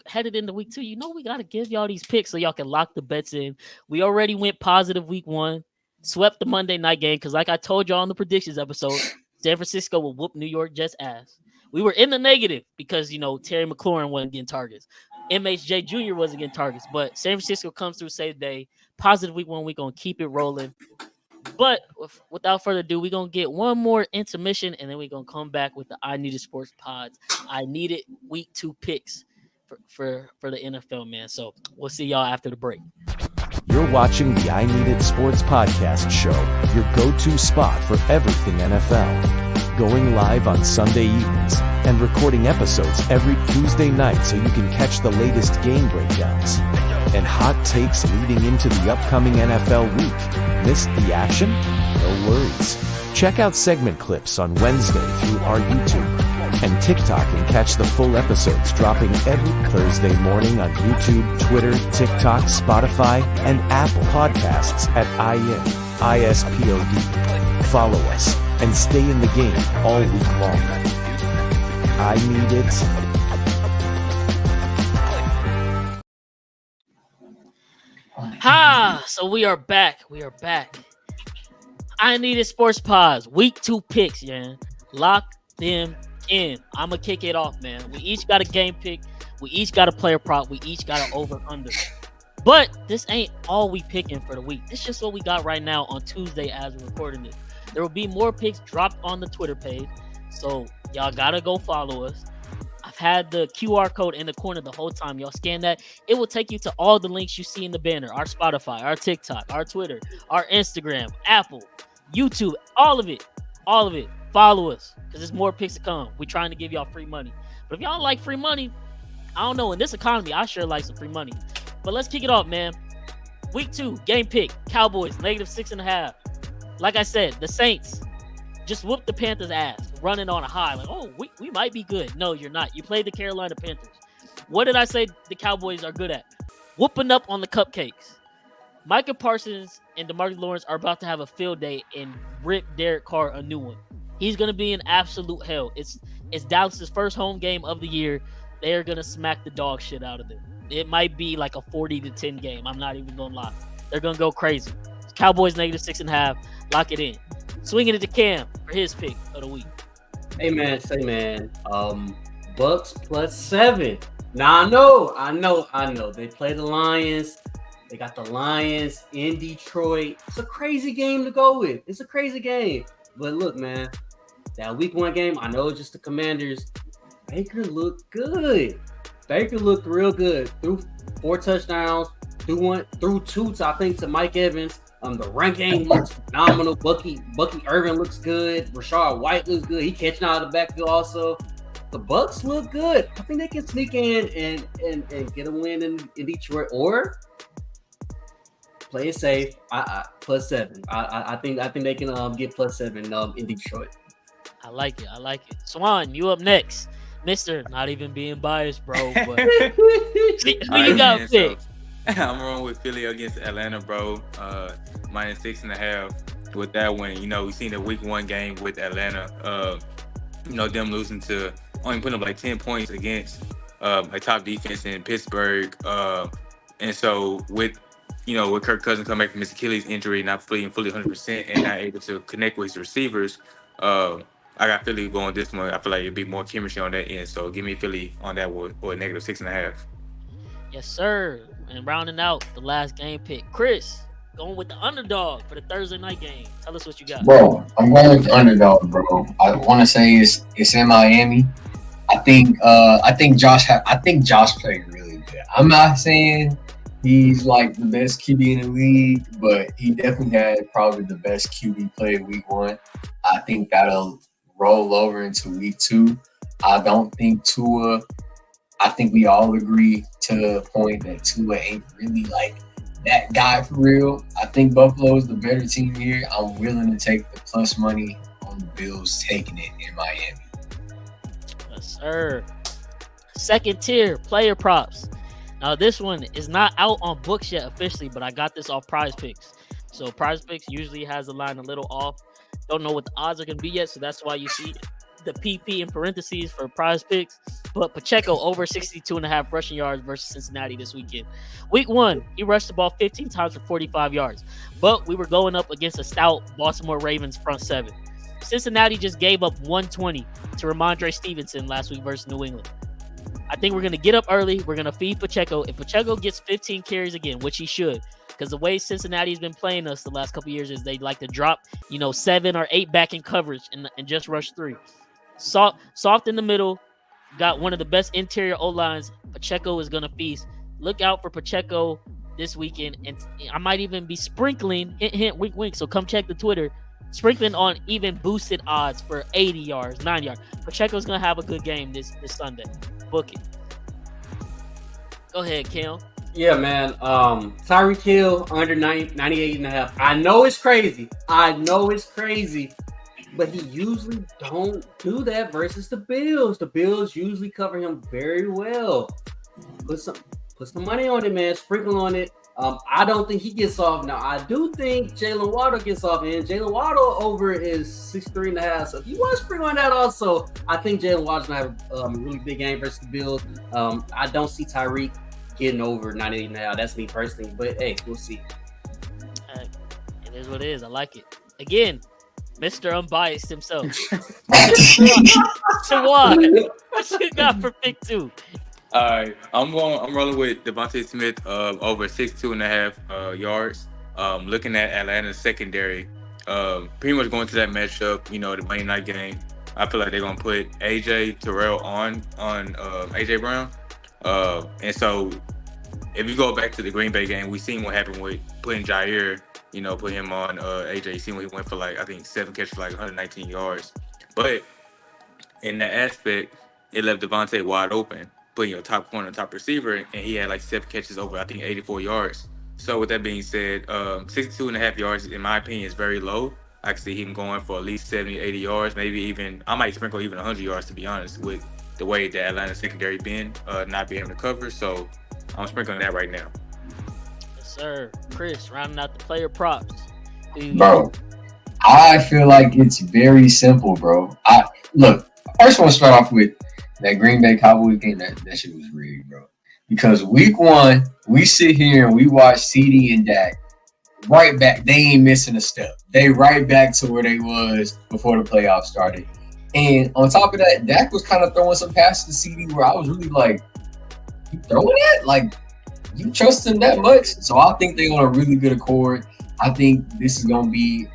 Headed into week 2, we got to give y'all these picks so y'all can lock the bets in. We already went positive week 1, swept the Monday night game because, like I told y'all on the predictions episode, San Francisco will whoop New York Jets' ass. We were in the negative because, Terry McLaurin wasn't getting targets. MHJ Jr. wasn't getting targets, but San Francisco comes through, save the day. Positive week 1, we're going to keep it rolling. But without further ado, we're going to get one more intermission, and then we're going to come back with the I Needed Sports Pods. I needed week 2 picks for the NFL, man. So we'll see y'all after the break. You're watching the I Needed Sports Podcast Show, your go-to spot for everything NFL. Going live on Sunday evenings and recording episodes every Tuesday night so you can catch the latest game breakdowns and hot takes leading into the upcoming NFL week. Missed the action? No worries. Check out segment clips on Wednesday through our YouTube and TikTok and catch the full episodes dropping every Thursday morning on YouTube, Twitter, TikTok, Spotify, and Apple Podcasts at INISPod. Follow us and stay in the game all week long. I need it. So we are back. I Needed Sports Pods, week 2 picks, man. Lock them in. I'm going to kick it off, man. We each got a game pick. We each got a player prop. We each got an over-under. But this ain't all we picking for the week. This is just what we got right now on Tuesday as we're recording this. There will be more picks dropped on the Twitter page, so y'all got to go follow us. I've had the QR code in the corner the whole time. Y'all scan that. It will take you to all the links you see in the banner. Our Spotify, our TikTok, our Twitter, our Instagram, Apple, YouTube, all of it. Follow us because there's more picks to come. We're trying to give y'all free money. But if y'all don't like free money, I don't know. In this economy, I sure like some free money. But let's kick it off, man. Week 2, game pick. Cowboys, -6.5. Like I said, the Saints just whooped the Panthers' ass, running on a high. Like, oh, we might be good. No, you're not. You played the Carolina Panthers. What did I say the Cowboys are good at? Whooping up on the cupcakes. Micah Parsons and DeMarcus Lawrence are about to have a field day and rip Derek Carr a new one. He's going to be in absolute hell. It's Dallas's first home game of the year. They're going to smack the dog shit out of them. It might be like a 40-10 game. I'm not even going to lie. They're going to go crazy. Cowboys -6.5. Lock it in. Swinging it to Cam for his pick of the week. Hey man, Bucks +7. Now I know. They play the Lions. They got the Lions in Detroit. It's a crazy game to go with. It's a crazy game. But look, man, that week 1 game, I know it's just the Commanders. Baker looked good. Baker looked real good. Threw 4 touchdowns. Threw 2 to, I think, to Mike Evans. The run game looks phenomenal. Bucky Irvin looks good. Rashad White looks good. He catching out of the backfield also. The Bucks look good. I think they can sneak in and get a win in Detroit or play it safe. +7. I think they can get +7 in Detroit. I like it. Swann, you up next. Mr. Not even being biased, bro. But who you got pick? I'm rolling with Philly against Atlanta, bro. -6.5 with that win. We seen the week 1 game with Atlanta. Them losing to only putting up like 10 points against a top defense in Pittsburgh. And so with Kirk Cousins coming back from his Achilles injury, not fully 100% and not able to connect with his receivers, I got Philly going this one. I feel like it'd be more chemistry on that end. So give me Philly on that one or -6.5. Yes, sir. And rounding out the last game pick, Chris, going with the underdog for the Thursday night game. Tell us what you got. Bro, I'm going with the underdog, bro. I want to say it's in Miami. I think Josh played really good. I'm not saying he's like the best QB in the league, but he definitely had probably the best QB play week 1. I think that'll roll over into week 2. I don't think Tua. I think we all agree to the point that Tua ain't really like that guy for real. I think Buffalo is the better team here. I'm willing to take the plus money on the Bills taking it in Miami. Yes, sir. Second tier player props. Now this one is not out on books yet officially, but I got this off Prize Picks. So Prize Picks usually has the line a little off. Don't know what the odds are going to be yet, so that's why you see the PP in parentheses for Prize Picks. But Pacheco over 62.5 rushing yards versus Cincinnati this weekend. Week 1, he rushed the ball 15 times for 45 yards. But we were going up against a stout Baltimore Ravens front seven. Cincinnati just gave up 120 to Ramondre Stevenson last week versus New England. I think we're going to get up early. We're going to feed Pacheco. If Pacheco gets 15 carries again, which he should, because the way Cincinnati's been playing us the last couple of years is they like to drop, 7 or 8 back in coverage and just rush 3. Soft in the middle, got one of the best interior O-lines. Pacheco is going to feast. Look out for Pacheco this weekend, and I might even be sprinkling, hint, wink, wink, so come check the Twitter, sprinkling on even boosted odds for 80 yards, 90 yards. Pacheco's going to have a good game this Sunday. Book it. Go ahead, Kam. Yeah, man. Tyreek Hill under 98.5. I know it's crazy. But he usually don't do that versus the Bills. The Bills usually cover him very well. Put some money on it, man. Sprinkle on it. I don't think he gets off. Now, I do think Jalen Waddle gets off, and Jalen Waddle over is 63.5. So if you want to sprinkle on that also, I think Jalen Waddle's going to have a really big game versus the Bills. I don't see Tyreek getting over 98.5. That's me personally. But, hey, we'll see. It is what it is. I like it. Again, Mr. Unbiased himself. Swann, what you got for pick 2? All right, I'm rolling with Devontae Smith over 62.5 yards. Looking at Atlanta's secondary, pretty much going to that matchup, the Monday night game. I feel like they're gonna put AJ Terrell on AJ Brown, and so if you go back to the Green Bay game, we seen what happened with putting Jair, put him on AJ. Seen what he went for 7 catches for 119 yards, but in that aspect, it left Devontae wide open. Putting your top corner, top receiver, and he had 7 catches over, 84 yards. So with that being said, 62.5 yards, in my opinion, is very low. I can see him going for at least 70, 80 yards, maybe even, I might sprinkle even 100 yards, to be honest, with the way the Atlanta secondary been, not being able to cover. So I'm sprinkling that right now. Yes, sir. Chris, rounding out the player props. Bro, I feel like it's very simple, bro. Look, I first want to start off with that Green Bay Cowboys game. That shit was rigged, bro. Because week 1, we sit here and we watch CD and Dak right back. They ain't missing a step. They right back to where they was before the playoffs started. And on top of that, Dak was kind of throwing some passes to CD where I was really like, you throwing that? You trust him that much? So I think they're on a really good accord. I think this is going to be,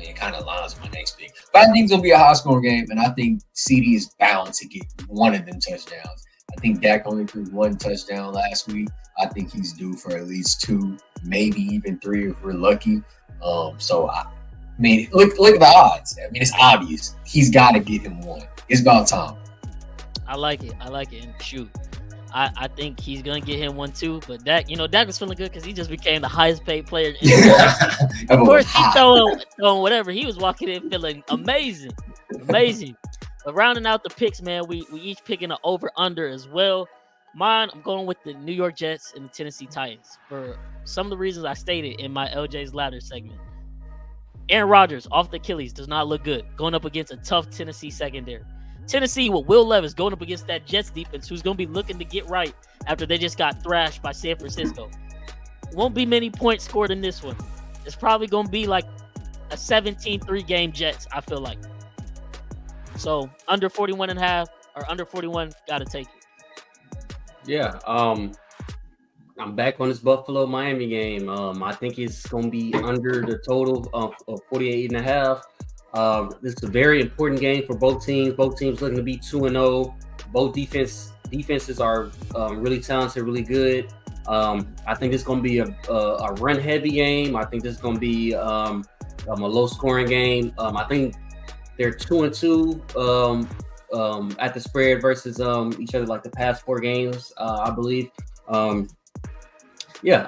it kind of lines with my next pick. But I think it's going to be a high-scoring game, and I think CD is bound to get one of them touchdowns. I think Dak only threw 1 touchdown last week. I think he's due for at least 2, maybe even 3 if we're lucky. Look at the odds. It's obvious. He's got to get him 1. It's about time. I like it. And shoot, I think he's going to get him 1 too. But Dak was feeling good because he just became the highest paid player. Of course, he's throwing whatever. He was walking in feeling amazing. But rounding out the picks, man, we each picking an over-under as well. Mine, I'm going with the New York Jets and the Tennessee Titans for some of the reasons I stated in my LJ's Ladder segment. Aaron Rodgers, off the Achilles, does not look good, going up against a tough Tennessee secondary. Tennessee with Will Levis going up against that Jets defense, who's going to be looking to get right after they just got thrashed by San Francisco. Won't be many points scored in this one. It's probably going to be like a 17-3 game Jets, I feel like. So under 41.5 or under 41, got to take it. Yeah. I'm back on this Buffalo-Miami game. I think it's going to be under the total of 48.5. This is a very important game for both teams. Both teams looking to be 2-0. Both defenses are really talented, really good. I think this is going to be a run-heavy game. I think this is going to be a low-scoring game. I think they're 2-2 at the spread versus each other the past 4 games, I believe. I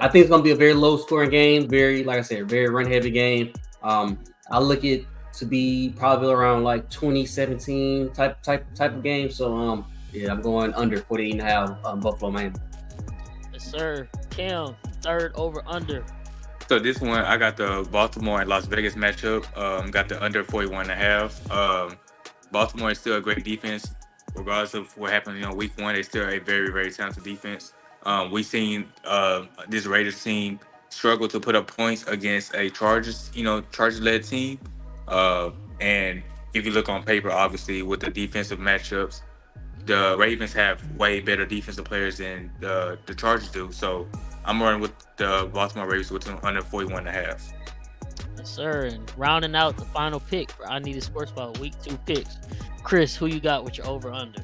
think it's going to be a very low-scoring game. Very, like I said, very run-heavy game. I look at to be probably around like 2017 type of game. So yeah, I'm going under 48.5 Buffalo Miami. Yes, sir. Cam, third over under. So this one, I got the Baltimore and Las Vegas matchup. Got the under 41.5. Baltimore is still a great defense, regardless of what happened. Week one, they're still a very, very talented defense. We've seen this Raiders team struggle to put up points against a Chargers-led team. And if you look on paper, obviously with the defensive matchups, the Ravens have way better defensive players than the Chargers do. So I'm running with the Baltimore Ravens with them under 41.5. Yes, sir. And rounding out the final pick for I Need a Sports Ball Week 2 picks. Chris, who you got with your over under?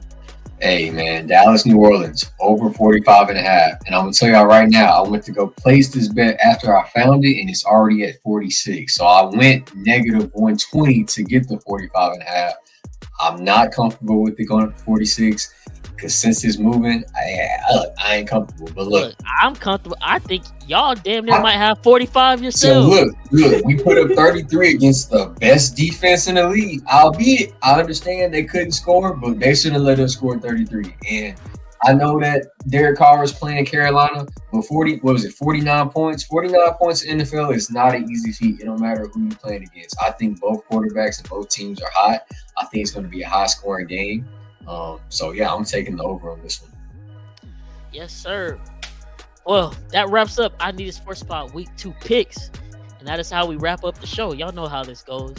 Hey, man, Dallas, New Orleans, over 45.5. And I'm going to tell y'all right now, I went to go place this bet after I found it, and it's already at 46. So I went negative 120 to get the 45.5. I'm not comfortable with it going up to 46 because since it's moving, I ain't comfortable. But look, I'm comfortable. I think y'all damn near might have 45 yourself. So look, we put up 33 against the best defense in the league. Albeit, I understand they couldn't score, but they shouldn't let us score 33. And I know that Derek Carr is playing Carolina, but 49 points? 49 points in the NFL is not an easy feat. It don't matter who you're playing against. I think both quarterbacks and both teams are hot. I think it's going to be a high-scoring game. So, yeah, I'm taking the over on this one. Yes, sir. Well, that wraps up I Need a Sports Spot Week 2 picks. And that is how we wrap up the show. Y'all know how this goes.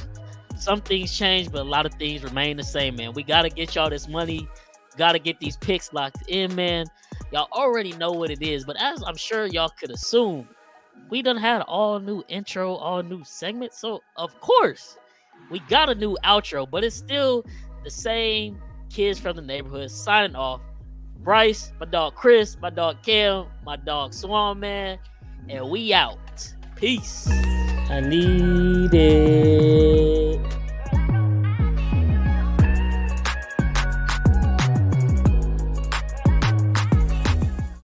Some things change, but a lot of things remain the same, man. We got to get y'all this money. Got to get these picks locked in, man. Y'all already know what it is. But as I'm sure y'all could assume, we done had all new intro, all new segment. So, of course, we got a new outro. But it's still the same kids from the neighborhood signing off. Bryce, my dog Chris, my dog Kam, my dog Swann, man. And we out. Peace. I need it.